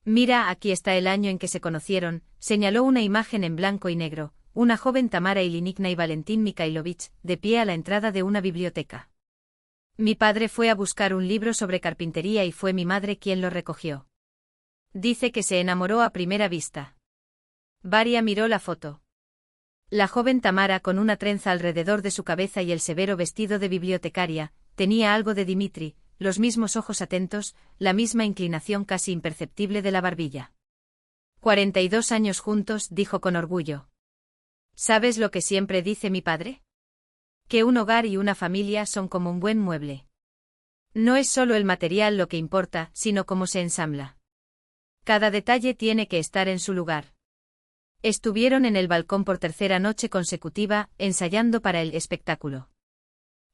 Mira, aquí está el año en que se conocieron, señaló una imagen en blanco y negro, una joven Tamara Ilinikna y Valentín Mikhailovich, de pie a la entrada de una biblioteca. Mi padre fue a buscar un libro sobre carpintería y fue mi madre quien lo recogió. Dice que se enamoró a primera vista. Varia miró la foto. La joven Tamara, con una trenza alrededor de su cabeza y el severo vestido de bibliotecaria, tenía algo de Dimitri, los mismos ojos atentos, la misma inclinación casi imperceptible de la barbilla. 42 años juntos, dijo con orgullo. ¿Sabes lo que siempre dice mi padre? Que un hogar y una familia son como un buen mueble. No es solo el material lo que importa, sino cómo se ensambla. Cada detalle tiene que estar en su lugar. Estuvieron en el balcón por tercera noche consecutiva, ensayando para el espectáculo.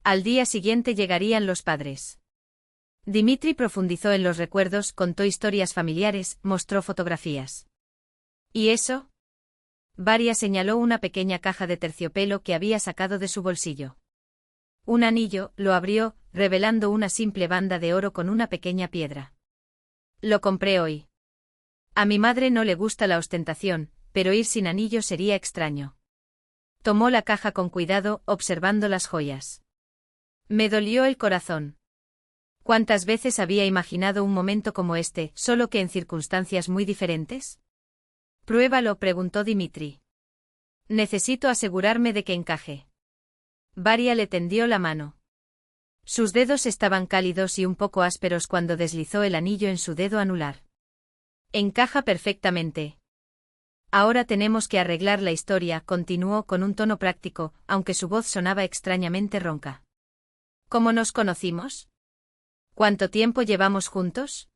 Al día siguiente llegarían los padres. Dimitri profundizó en los recuerdos, contó historias familiares, mostró fotografías. ¿Y eso? Varia señaló una pequeña caja de terciopelo que había sacado de su bolsillo. Un anillo, lo abrió, revelando una simple banda de oro con una pequeña piedra. Lo compré hoy. A mi madre no le gusta la ostentación, pero ir sin anillo sería extraño. Tomó la caja con cuidado, observando las joyas. Me dolió el corazón. ¿Cuántas veces había imaginado un momento como este, solo que en circunstancias muy diferentes? Pruébalo, preguntó Dimitri. Necesito asegurarme de que encaje. Varia le tendió la mano. Sus dedos estaban cálidos y un poco ásperos cuando deslizó el anillo en su dedo anular. Encaja perfectamente. Ahora tenemos que arreglar la historia, continuó con un tono práctico, aunque su voz sonaba extrañamente ronca. ¿Cómo nos conocimos? ¿Cuánto tiempo llevamos juntos?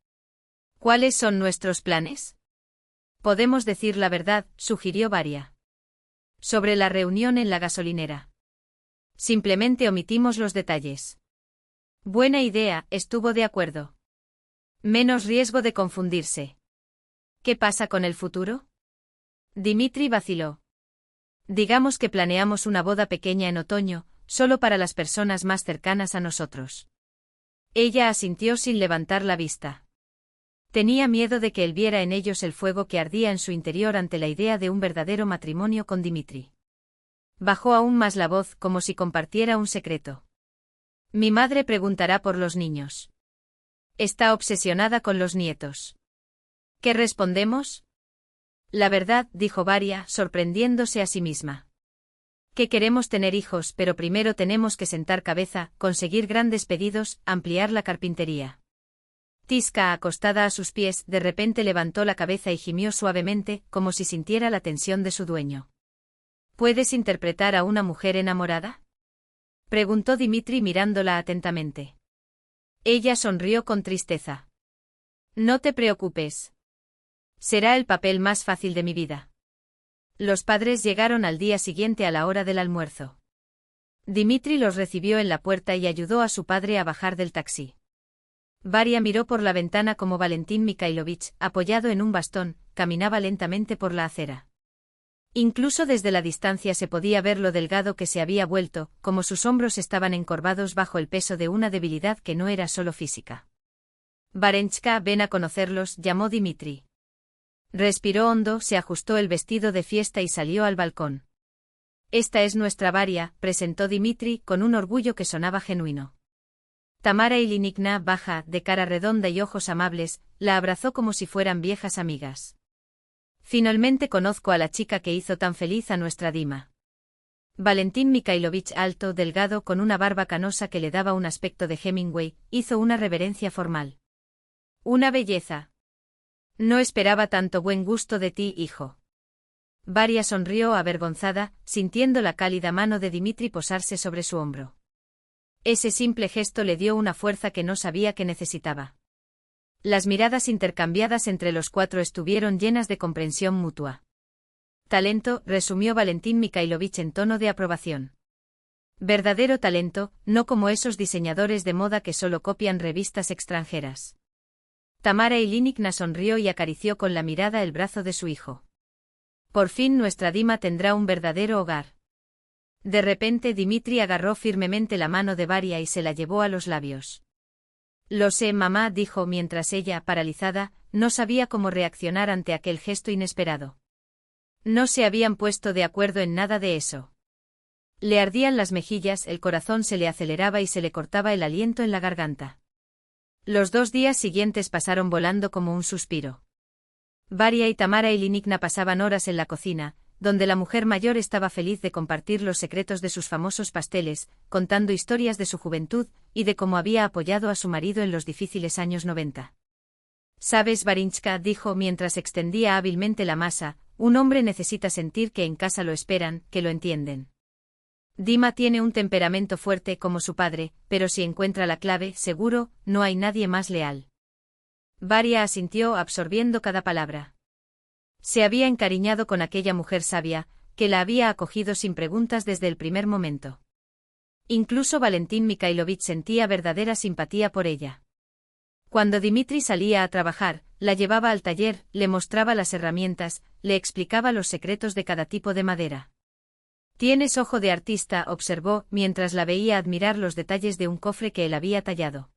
¿Cuáles son nuestros planes? Podemos decir la verdad, sugirió Varia. Sobre la reunión en la gasolinera. Simplemente omitimos los detalles. Buena idea, estuvo de acuerdo. Menos riesgo de confundirse. ¿Qué pasa con el futuro? Dimitri vaciló. Digamos que planeamos una boda pequeña en otoño, solo para las personas más cercanas a nosotros. Ella asintió sin levantar la vista. Tenía miedo de que él viera en ellos el fuego que ardía en su interior ante la idea de un verdadero matrimonio con Dimitri. Bajó aún más la voz, como si compartiera un secreto. Mi madre preguntará por los niños. Está obsesionada con los nietos. ¿Qué respondemos? La verdad, dijo Varia, sorprendiéndose a sí misma. Que queremos tener hijos, pero primero tenemos que sentar cabeza, conseguir grandes pedidos, ampliar la carpintería. Tiska, acostada a sus pies, de repente levantó la cabeza y gimió suavemente, como si sintiera la tensión de su dueño. ¿Puedes interpretar a una mujer enamorada? Preguntó Dimitri mirándola atentamente. Ella sonrió con tristeza. No te preocupes. Será el papel más fácil de mi vida. Los padres llegaron al día siguiente a la hora del almuerzo. Dimitri los recibió en la puerta y ayudó a su padre a bajar del taxi. Varia miró por la ventana como Valentín Mikhailovich, apoyado en un bastón, caminaba lentamente por la acera. Incluso desde la distancia se podía ver lo delgado que se había vuelto, como sus hombros estaban encorvados bajo el peso de una debilidad que no era solo física. Varenchka, ven a conocerlos, llamó Dimitri. Respiró hondo, se ajustó el vestido de fiesta y salió al balcón. Esta es nuestra Varia, presentó Dimitri, con un orgullo que sonaba genuino. Tamara Ilinikna, baja, de cara redonda y ojos amables, la abrazó como si fueran viejas amigas. Finalmente conozco a la chica que hizo tan feliz a nuestra Dima. Valentín Mikhailovich, alto, delgado, con una barba canosa que le daba un aspecto de Hemingway, hizo una reverencia formal. Una belleza. No esperaba tanto buen gusto de ti, hijo. Varia sonrió avergonzada, sintiendo la cálida mano de Dimitri posarse sobre su hombro. Ese simple gesto le dio una fuerza que no sabía que necesitaba. Las miradas intercambiadas entre los cuatro estuvieron llenas de comprensión mutua. Talento, resumió Valentín Mikhailovich en tono de aprobación. Verdadero talento, no como esos diseñadores de moda que solo copian revistas extranjeras. Tamara Ilinivna sonrió y acarició con la mirada el brazo de su hijo. Por fin nuestra Dima tendrá un verdadero hogar. De repente Dimitri agarró firmemente la mano de Varia y se la llevó a los labios. Lo sé, mamá, dijo mientras ella, paralizada, no sabía cómo reaccionar ante aquel gesto inesperado. No se habían puesto de acuerdo en nada de eso. Le ardían las mejillas, el corazón se le aceleraba y se le cortaba el aliento en la garganta. Los 2 días siguientes pasaron volando como un suspiro. Varia y Tamara Ilinivna pasaban horas en la cocina, donde la mujer mayor estaba feliz de compartir los secretos de sus famosos pasteles, contando historias de su juventud y de cómo había apoyado a su marido en los difíciles años 90. «Sabes, Varinchka», dijo mientras extendía hábilmente la masa, «un hombre necesita sentir que en casa lo esperan, que lo entienden. Dima tiene un temperamento fuerte como su padre, pero si encuentra la clave, seguro, no hay nadie más leal». Varia asintió absorbiendo cada palabra. Se había encariñado con aquella mujer sabia, que la había acogido sin preguntas desde el primer momento. Incluso Valentín Mikhailovich sentía verdadera simpatía por ella. Cuando Dimitri salía a trabajar, la llevaba al taller, le mostraba las herramientas, le explicaba los secretos de cada tipo de madera. «Tienes ojo de artista», observó, mientras la veía admirar los detalles de un cofre que él había tallado.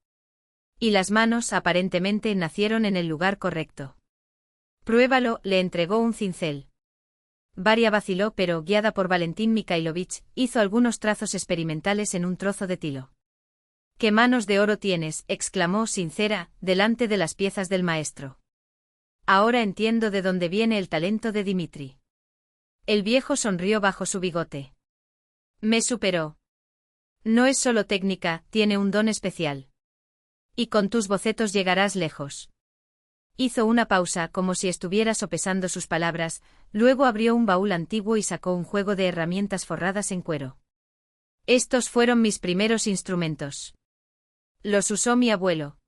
Y las manos, aparentemente, nacieron en el lugar correcto. «Pruébalo», le entregó un cincel. Varia vaciló, pero, guiada por Valentín Mikhailovich, hizo algunos trazos experimentales en un trozo de tilo. «¡Qué manos de oro tienes!», exclamó sincera, delante de las piezas del maestro. «Ahora entiendo de dónde viene el talento de Dimitri». El viejo sonrió bajo su bigote. «Me superó. No es solo técnica, tiene un don especial. Y con tus bocetos llegarás lejos». Hizo una pausa como si estuviera sopesando sus palabras, luego abrió un baúl antiguo y sacó un juego de herramientas forradas en cuero. «Estos fueron mis primeros instrumentos. Los usó mi abuelo.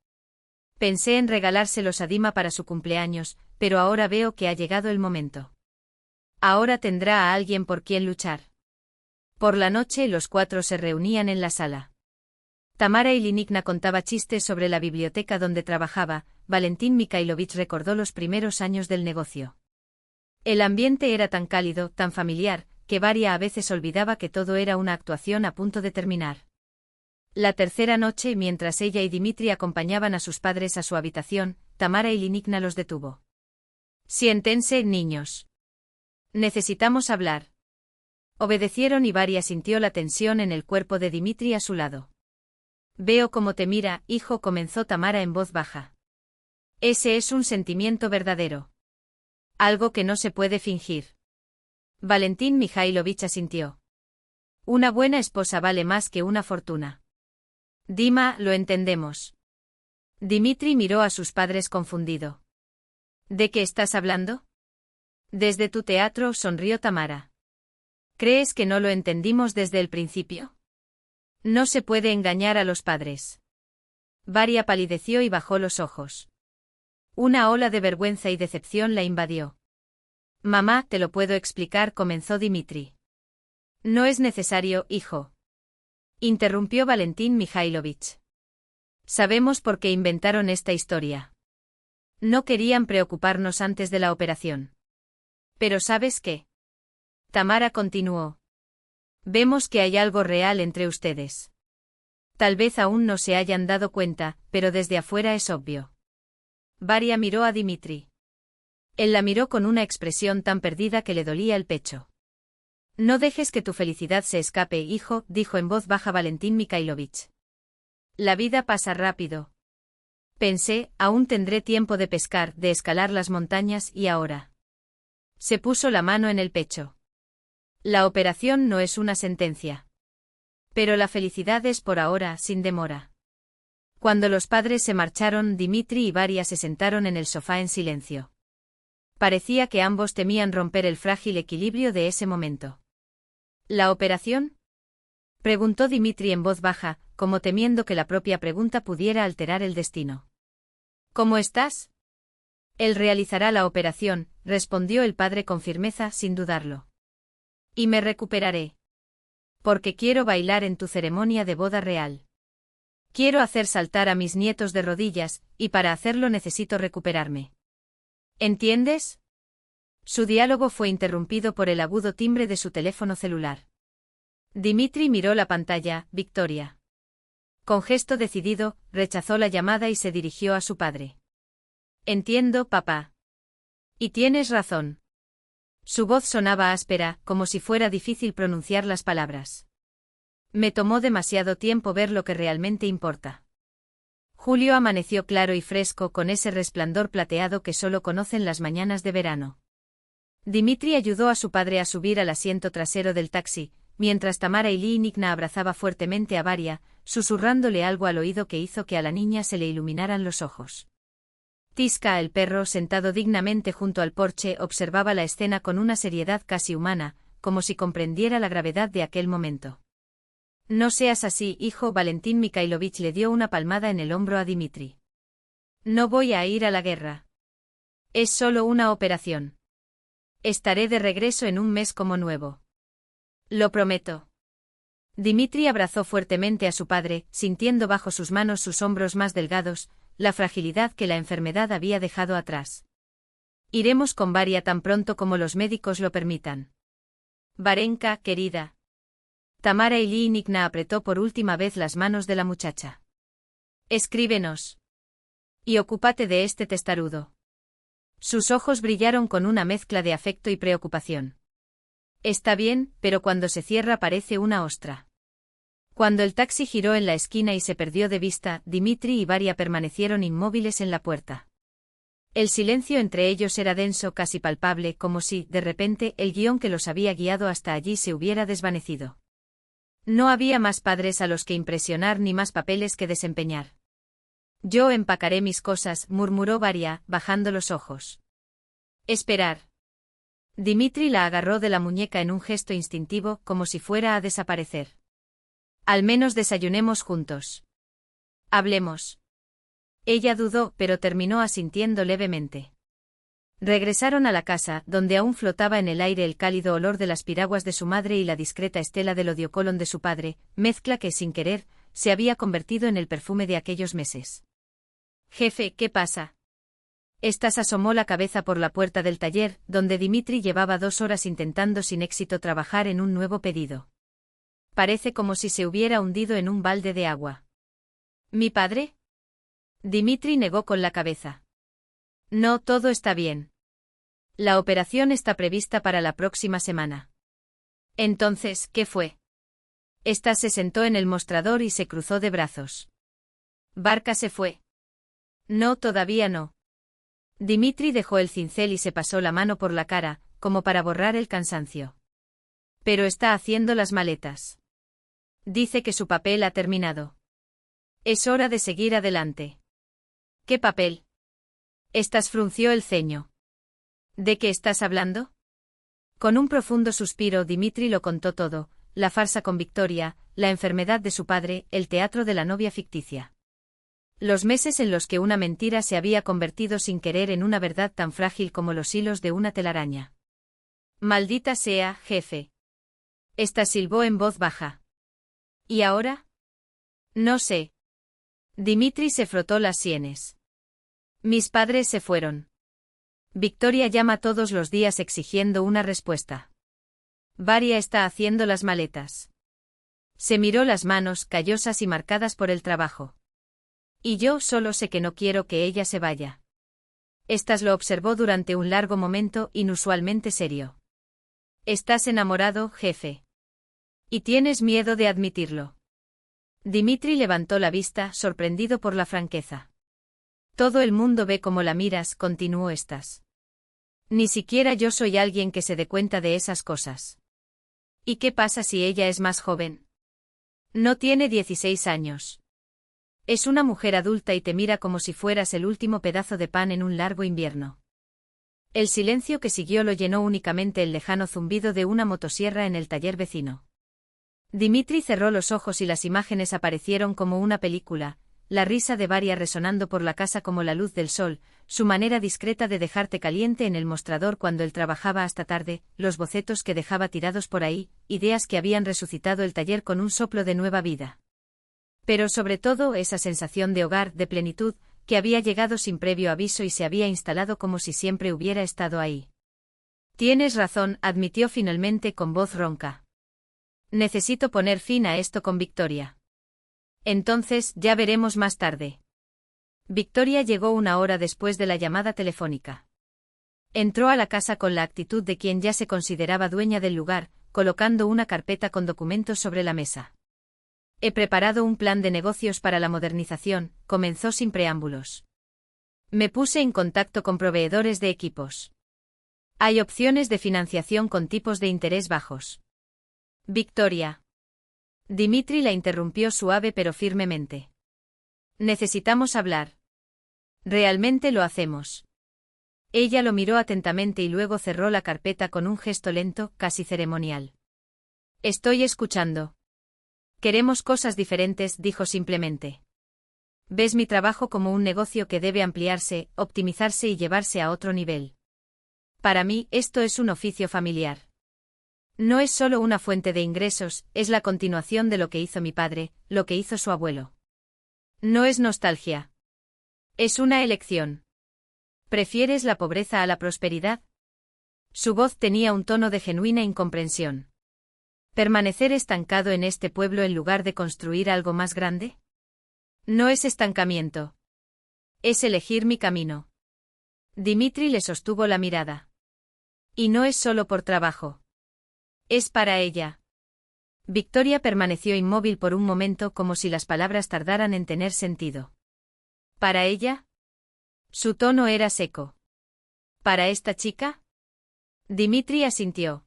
Pensé en regalárselos a Dima para su cumpleaños, pero ahora veo que ha llegado el momento. Ahora tendrá a alguien por quien luchar». Por la noche los 4 se reunían en la sala. Tamara Ilinivna contaba chistes sobre la biblioteca donde trabajaba, Valentín Mikhailovich recordó los primeros años del negocio. El ambiente era tan cálido, tan familiar, que Varia a veces olvidaba que todo era una actuación a punto de terminar. La tercera noche, mientras ella y Dimitri acompañaban a sus padres a su habitación, Tamara Ilinivna los detuvo. «Siéntense, niños. Necesitamos hablar». Obedecieron y Varia sintió la tensión en el cuerpo de Dimitri a su lado. «Veo cómo te mira, hijo», comenzó Tamara en voz baja. «Ese es un sentimiento verdadero. Algo que no se puede fingir». Valentín Mikhailovich asintió. «Una buena esposa vale más que una fortuna». «Dima, lo entendemos». Dimitri miró a sus padres confundido. «¿De qué estás hablando?» «Desde tu teatro», sonrió Tamara. «¿Crees que no lo entendimos desde el principio?» «No se puede engañar a los padres». Varia palideció y bajó los ojos. Una ola de vergüenza y decepción la invadió. «Mamá, te lo puedo explicar», comenzó Dimitri. «No es necesario, hijo», interrumpió Valentín Mikhailovich. «Sabemos por qué inventaron esta historia. No querían preocuparnos antes de la operación. Pero ¿sabes qué?». Tamara continuó. «Vemos que hay algo real entre ustedes. Tal vez aún no se hayan dado cuenta, pero desde afuera es obvio». Varia miró a Dimitri. Él la miró con una expresión tan perdida que le dolía el pecho. «No dejes que tu felicidad se escape, hijo», dijo en voz baja Valentín Mikhailovich. «La vida pasa rápido. Pensé, aún tendré tiempo de pescar, de escalar las montañas y ahora». Se puso la mano en el pecho. «La operación no es una sentencia. Pero la felicidad es por ahora, sin demora. Cuando los padres se marcharon, Dimitri y Varia se sentaron en el sofá en silencio. Parecía que ambos temían romper el frágil equilibrio de ese momento. ¿La operación?, preguntó Dimitri en voz baja, como temiendo que la propia pregunta pudiera alterar el destino. ¿Cómo estás? Él realizará la operación, respondió el padre con firmeza, sin dudarlo. Y me recuperaré. Porque quiero bailar en tu ceremonia de boda real. Quiero hacer saltar a mis nietos de rodillas, y para hacerlo necesito recuperarme. ¿Entiendes? Su diálogo fue interrumpido por el agudo timbre de su teléfono celular. Dimitri miró la pantalla. Victoria. Con gesto decidido, rechazó la llamada y se dirigió a su padre. Entiendo, papá. Y tienes razón. Su voz sonaba áspera, como si fuera difícil pronunciar las palabras. Me tomó demasiado tiempo ver lo que realmente importa. Julio amaneció claro y fresco con ese resplandor plateado que solo conocen las mañanas de verano. Dimitri ayudó a su padre a subir al asiento trasero del taxi, mientras Tamara Ilyinivna abrazaba fuertemente a Varia, susurrándole algo al oído que hizo que a la niña se le iluminaran los ojos. Tiska, el perro, sentado dignamente junto al porche, observaba la escena con una seriedad casi humana, como si comprendiera la gravedad de aquel momento. No seas así, hijo. Valentín Mikhailovich le dio una palmada en el hombro a Dimitri. No voy a ir a la guerra. Es solo una operación. Estaré de regreso en un mes como nuevo. Lo prometo. Dimitri abrazó fuertemente a su padre, sintiendo bajo sus manos sus hombros más delgados, la fragilidad que la enfermedad había dejado atrás. Iremos con Varia tan pronto como los médicos lo permitan. Varenka, querida. Tamara Ilyinivna apretó por última vez las manos de la muchacha. Escríbenos. Y ocúpate de este testarudo. Sus ojos brillaron con una mezcla de afecto y preocupación. Está bien, pero cuando se cierra parece una ostra. Cuando el taxi giró en la esquina y se perdió de vista, Dimitri y Varia permanecieron inmóviles en la puerta. El silencio entre ellos era denso, casi palpable, como si, de repente, el guión que los había guiado hasta allí se hubiera desvanecido. No había más padres a los que impresionar ni más papeles que desempeñar. Yo empacaré mis cosas, murmuró Varia, bajando los ojos. Esperar. Dimitri la agarró de la muñeca en un gesto instintivo, como si fuera a desaparecer. Al menos desayunemos juntos. Hablemos. Ella dudó, pero terminó asintiendo levemente. Regresaron a la casa, donde aún flotaba en el aire el cálido olor de las piraguas de su madre y la discreta estela del odiocolon de su padre, mezcla que, sin querer, se había convertido en el perfume de aquellos meses. Jefe, ¿qué pasa? Estas asomó la cabeza por la puerta del taller, donde Dimitri llevaba 2 horas intentando sin éxito trabajar en un nuevo pedido. Parece como si se hubiera hundido en un balde de agua. ¿Mi padre? Dimitri negó con la cabeza. No, todo está bien. La operación está prevista para la próxima semana. Entonces, ¿qué fue? Esta se sentó en el mostrador y se cruzó de brazos. ¿Barca se fue? No, todavía no. Dimitri dejó el cincel y se pasó la mano por la cara, como para borrar el cansancio. Pero está haciendo las maletas. Dice que su papel ha terminado. Es hora de seguir adelante. ¿Qué papel? Estas frunció el ceño. ¿De qué estás hablando? Con un profundo suspiro Dimitri lo contó todo, la farsa con Victoria, la enfermedad de su padre, el teatro de la novia ficticia. Los meses en los que una mentira se había convertido sin querer en una verdad tan frágil como los hilos de una telaraña. Maldita sea, jefe. Esta silbó en voz baja. ¿Y ahora? No sé. Dimitri se frotó las sienes. Mis padres se fueron. Victoria llama todos los días exigiendo una respuesta. Varia está haciendo las maletas. Se miró las manos, callosas y marcadas por el trabajo. Y yo solo sé que no quiero que ella se vaya. Estas lo observó durante un largo momento, inusualmente serio. ¿Estás enamorado, jefe? ¿Y tienes miedo de admitirlo? Dimitri levantó la vista, sorprendido por la franqueza. Todo el mundo ve cómo la miras, continuó estas. Ni siquiera yo soy alguien que se dé cuenta de esas cosas. ¿Y qué pasa si ella es más joven? No tiene 16 años. Es una mujer adulta y te mira como si fueras el último pedazo de pan en un largo invierno. El silencio que siguió lo llenó únicamente el lejano zumbido de una motosierra en el taller vecino. Dimitri cerró los ojos y las imágenes aparecieron como una película, la risa de Varia resonando por la casa como la luz del sol, su manera discreta de dejarte caliente en el mostrador cuando él trabajaba hasta tarde, los bocetos que dejaba tirados por ahí, ideas que habían resucitado el taller con un soplo de nueva vida. Pero sobre todo esa sensación de hogar, de plenitud, que había llegado sin previo aviso y se había instalado como si siempre hubiera estado ahí. Tienes razón, admitió finalmente con voz ronca. Necesito poner fin a esto con Victoria. Entonces, ya veremos más tarde. Victoria llegó una hora después de la llamada telefónica. Entró a la casa con la actitud de quien ya se consideraba dueña del lugar, colocando una carpeta con documentos sobre la mesa. He preparado un plan de negocios para la modernización, comenzó sin preámbulos. Me puse en contacto con proveedores de equipos. Hay opciones de financiación con tipos de interés bajos. Victoria. Dimitri la interrumpió suave pero firmemente. Necesitamos hablar. Realmente lo hacemos. Ella lo miró atentamente y luego cerró la carpeta con un gesto lento, casi ceremonial. Estoy escuchando. Queremos cosas diferentes, dijo simplemente. Ves mi trabajo como un negocio que debe ampliarse, optimizarse y llevarse a otro nivel. Para mí, esto es un oficio familiar. No es solo una fuente de ingresos, es la continuación de lo que hizo mi padre, lo que hizo su abuelo. No es nostalgia. Es una elección. ¿Prefieres la pobreza a la prosperidad? Su voz tenía un tono de genuina incomprensión. ¿Permanecer estancado en este pueblo en lugar de construir algo más grande? No es estancamiento. Es elegir mi camino. Dimitri le sostuvo la mirada. Y no es solo por trabajo. Es para ella. Victoria permaneció inmóvil por un momento como si las palabras tardaran en tener sentido. ¿Para ella? Su tono era seco. ¿Para esta chica? Dimitri asintió.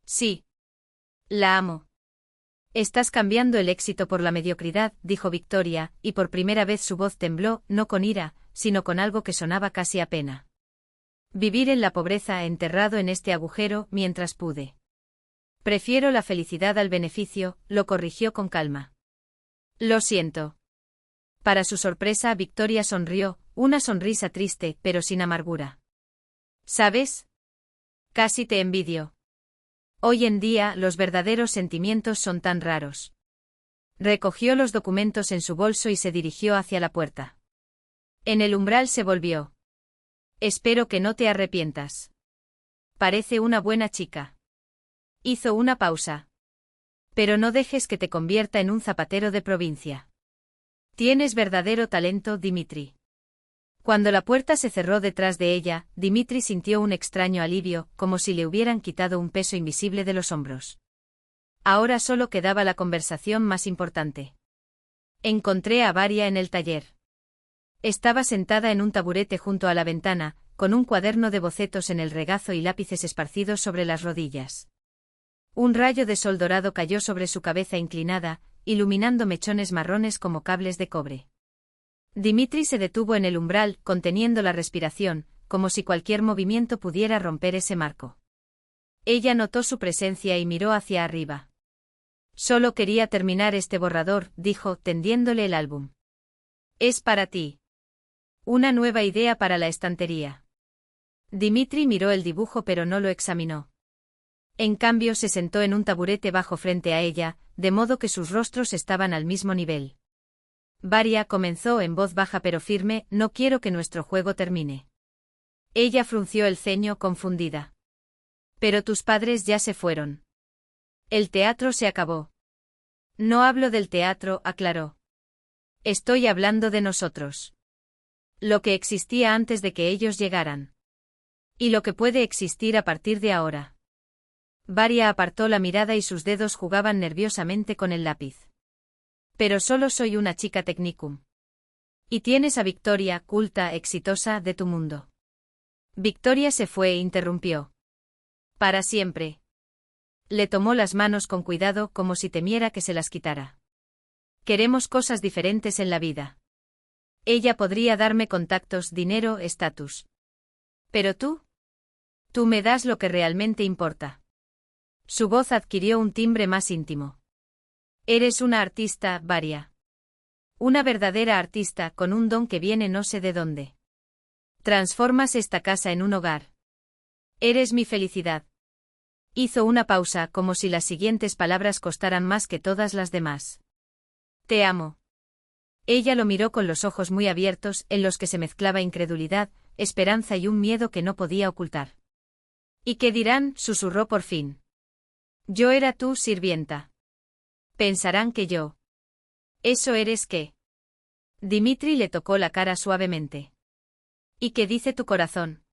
Sí. La amo. Estás cambiando el éxito por la mediocridad, dijo Victoria, y por primera vez su voz tembló, no con ira, sino con algo que sonaba casi a pena. Vivir en la pobreza enterrado en este agujero mientras pude. Prefiero la felicidad al beneficio, lo corrigió con calma. Lo siento. Para su sorpresa, Victoria sonrió, una sonrisa triste, pero sin amargura. ¿Sabes? Casi te envidio. Hoy en día, los verdaderos sentimientos son tan raros. Recogió los documentos en su bolso y se dirigió hacia la puerta. En el umbral se volvió. Espero que no te arrepientas. Parece una buena chica. Hizo una pausa. Pero no dejes que te convierta en un zapatero de provincia. Tienes verdadero talento, Dimitri. Cuando la puerta se cerró detrás de ella, Dimitri sintió un extraño alivio, como si le hubieran quitado un peso invisible de los hombros. Ahora solo quedaba la conversación más importante. Encontré a Varia en el taller. Estaba sentada en un taburete junto a la ventana, con un cuaderno de bocetos en el regazo y lápices esparcidos sobre las rodillas. Un rayo de sol dorado cayó sobre su cabeza inclinada, iluminando mechones marrones como cables de cobre. Dimitri se detuvo en el umbral, conteniendo la respiración, como si cualquier movimiento pudiera romper ese marco. Ella notó su presencia y miró hacia arriba. Solo quería terminar este borrador, dijo, tendiéndole el álbum. Es para ti. Una nueva idea para la estantería. Dimitri miró el dibujo pero no lo examinó. En cambio se sentó en un taburete bajo frente a ella, de modo que sus rostros estaban al mismo nivel. Varia comenzó en voz baja pero firme, no quiero que nuestro juego termine. Ella frunció el ceño confundida. Pero tus padres ya se fueron. El teatro se acabó. No hablo del teatro, aclaró. Estoy hablando de nosotros. Lo que existía antes de que ellos llegaran. Y lo que puede existir a partir de ahora. Varia apartó la mirada y sus dedos jugaban nerviosamente con el lápiz. Pero solo soy una chica technicum. Y tienes a Victoria, culta, exitosa, de tu mundo. Victoria se fue e interrumpió. Para siempre. Le tomó las manos con cuidado como si temiera que se las quitara. Queremos cosas diferentes en la vida. Ella podría darme contactos, dinero, estatus. Pero tú me das lo que realmente importa. Su voz adquirió un timbre más íntimo. Eres una artista, Varia. Una verdadera artista con un don que viene no sé de dónde. Transformas esta casa en un hogar. Eres mi felicidad. Hizo una pausa como si las siguientes palabras costaran más que todas las demás. Te amo. Ella lo miró con los ojos muy abiertos, en los que se mezclaba incredulidad, esperanza y un miedo que no podía ocultar. ¿Y qué dirán?, susurró por fin. Yo era tu sirvienta. Pensarán que yo. ¿Eso eres qué? Dimitri le tocó la cara suavemente. ¿Y qué dice tu corazón?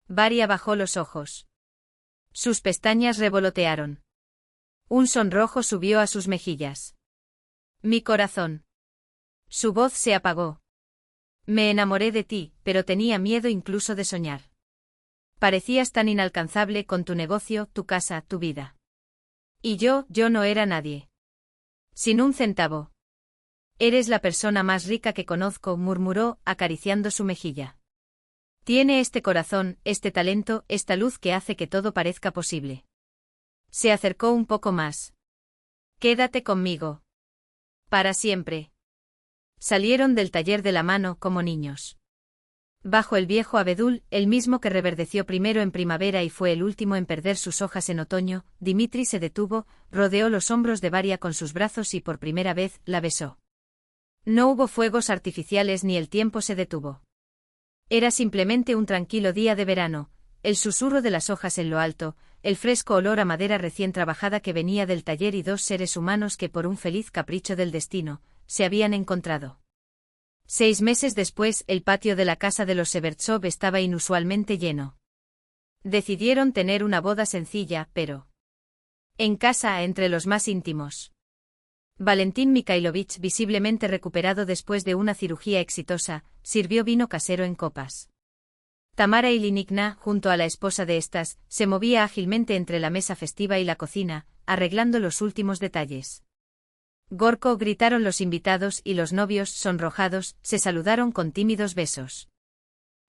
Varia bajó los ojos. Sus pestañas revolotearon. Un sonrojo subió a sus mejillas. Mi corazón. Su voz se apagó. Me enamoré de ti, pero tenía miedo incluso de soñar. Parecías tan inalcanzable con tu negocio, tu casa, tu vida. Y yo no era nadie. Sin un centavo. Eres la persona más rica que conozco, murmuró, acariciando su mejilla. Tiene este corazón, este talento, esta luz que hace que todo parezca posible. Se acercó un poco más. Quédate conmigo. Para siempre. Salieron del taller de la mano como niños. Bajo el viejo abedul, el mismo que reverdeció primero en primavera y fue el último en perder sus hojas en otoño, Dimitri se detuvo, rodeó los hombros de Varia con sus brazos y por primera vez la besó. No hubo fuegos artificiales ni el tiempo se detuvo. Era simplemente un tranquilo día de verano, el susurro de las hojas en lo alto, el fresco olor a madera recién trabajada que venía del taller y dos seres humanos que por un feliz capricho del destino, se habían encontrado. 6 meses después, el patio de la casa de los Severtsov estaba inusualmente lleno. Decidieron tener una boda sencilla, pero en casa, entre los más íntimos. Valentín Mikhailovich, visiblemente recuperado después de una cirugía exitosa, sirvió vino casero en copas. Tamara Ilinivna, junto a la esposa de estas, se movía ágilmente entre la mesa festiva y la cocina, arreglando los últimos detalles. Gorko, gritaron los invitados y los novios, sonrojados, se saludaron con tímidos besos.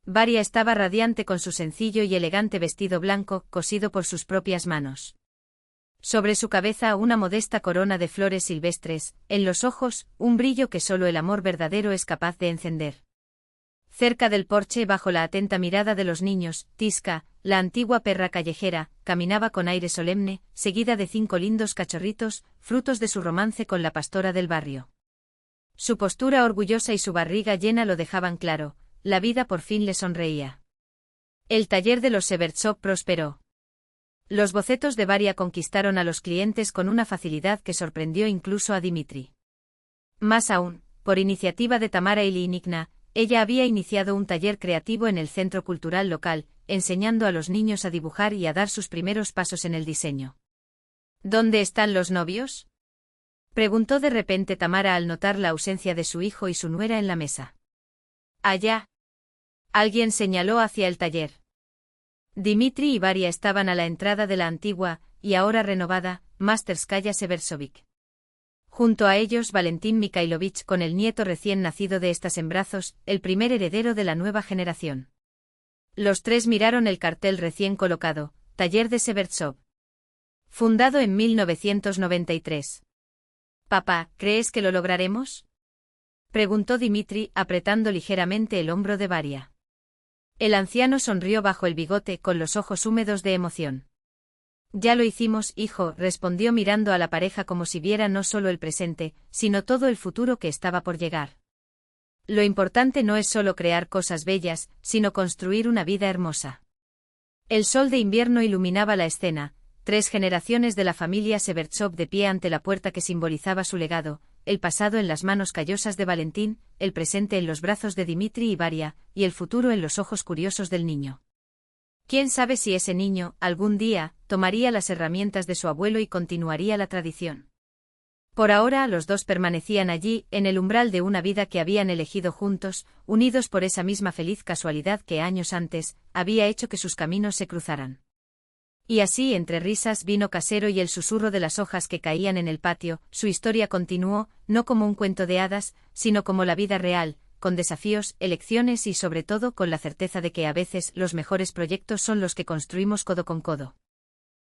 Varia estaba radiante con su sencillo y elegante vestido blanco, cosido por sus propias manos. Sobre su cabeza una modesta corona de flores silvestres, en los ojos, un brillo que solo el amor verdadero es capaz de encender. Cerca del porche, bajo la atenta mirada de los niños, Tiska, la antigua perra callejera, caminaba con aire solemne, seguida de 5 lindos cachorritos, frutos de su romance con la pastora del barrio. Su postura orgullosa y su barriga llena lo dejaban claro, la vida por fin le sonreía. El taller de los Severtsov prosperó. Los bocetos de Varia conquistaron a los clientes con una facilidad que sorprendió incluso a Dimitri. Más aún, por iniciativa de Tamara Ilinivna, ella había iniciado un taller creativo en el centro cultural local, enseñando a los niños a dibujar y a dar sus primeros pasos en el diseño. ¿Dónde están los novios?, preguntó de repente Tamara al notar la ausencia de su hijo y su nuera en la mesa. Allá. Alguien señaló hacia el taller. Dimitri y Varia estaban a la entrada de la antigua, y ahora renovada, Masterskaya Seversovich. Junto a ellos Valentín Mikhailovich con el nieto recién nacido de estas en brazos, el primer heredero de la nueva generación. Los tres miraron el cartel recién colocado, Taller de Severtsov. Fundado en 1993. Papá, ¿crees que lo lograremos?, preguntó Dimitri, apretando ligeramente el hombro de Varia. El anciano sonrió bajo el bigote con los ojos húmedos de emoción. Ya lo hicimos, hijo, respondió mirando a la pareja como si viera no solo el presente, sino todo el futuro que estaba por llegar. Lo importante no es solo crear cosas bellas, sino construir una vida hermosa. El sol de invierno iluminaba la escena, 3 generaciones de la familia Severtsov de pie ante la puerta que simbolizaba su legado, el pasado en las manos callosas de Valentín, el presente en los brazos de Dimitri y Varia, y el futuro en los ojos curiosos del niño. ¿Quién sabe si ese niño, algún día, tomaría las herramientas de su abuelo y continuaría la tradición? Por ahora los dos permanecían allí, en el umbral de una vida que habían elegido juntos, unidos por esa misma feliz casualidad que años antes, había hecho que sus caminos se cruzaran. Y así, entre risas, vino casero y el susurro de las hojas que caían en el patio, su historia continuó, no como un cuento de hadas, sino como la vida real, con desafíos, elecciones y sobre todo con la certeza de que a veces los mejores proyectos son los que construimos codo con codo.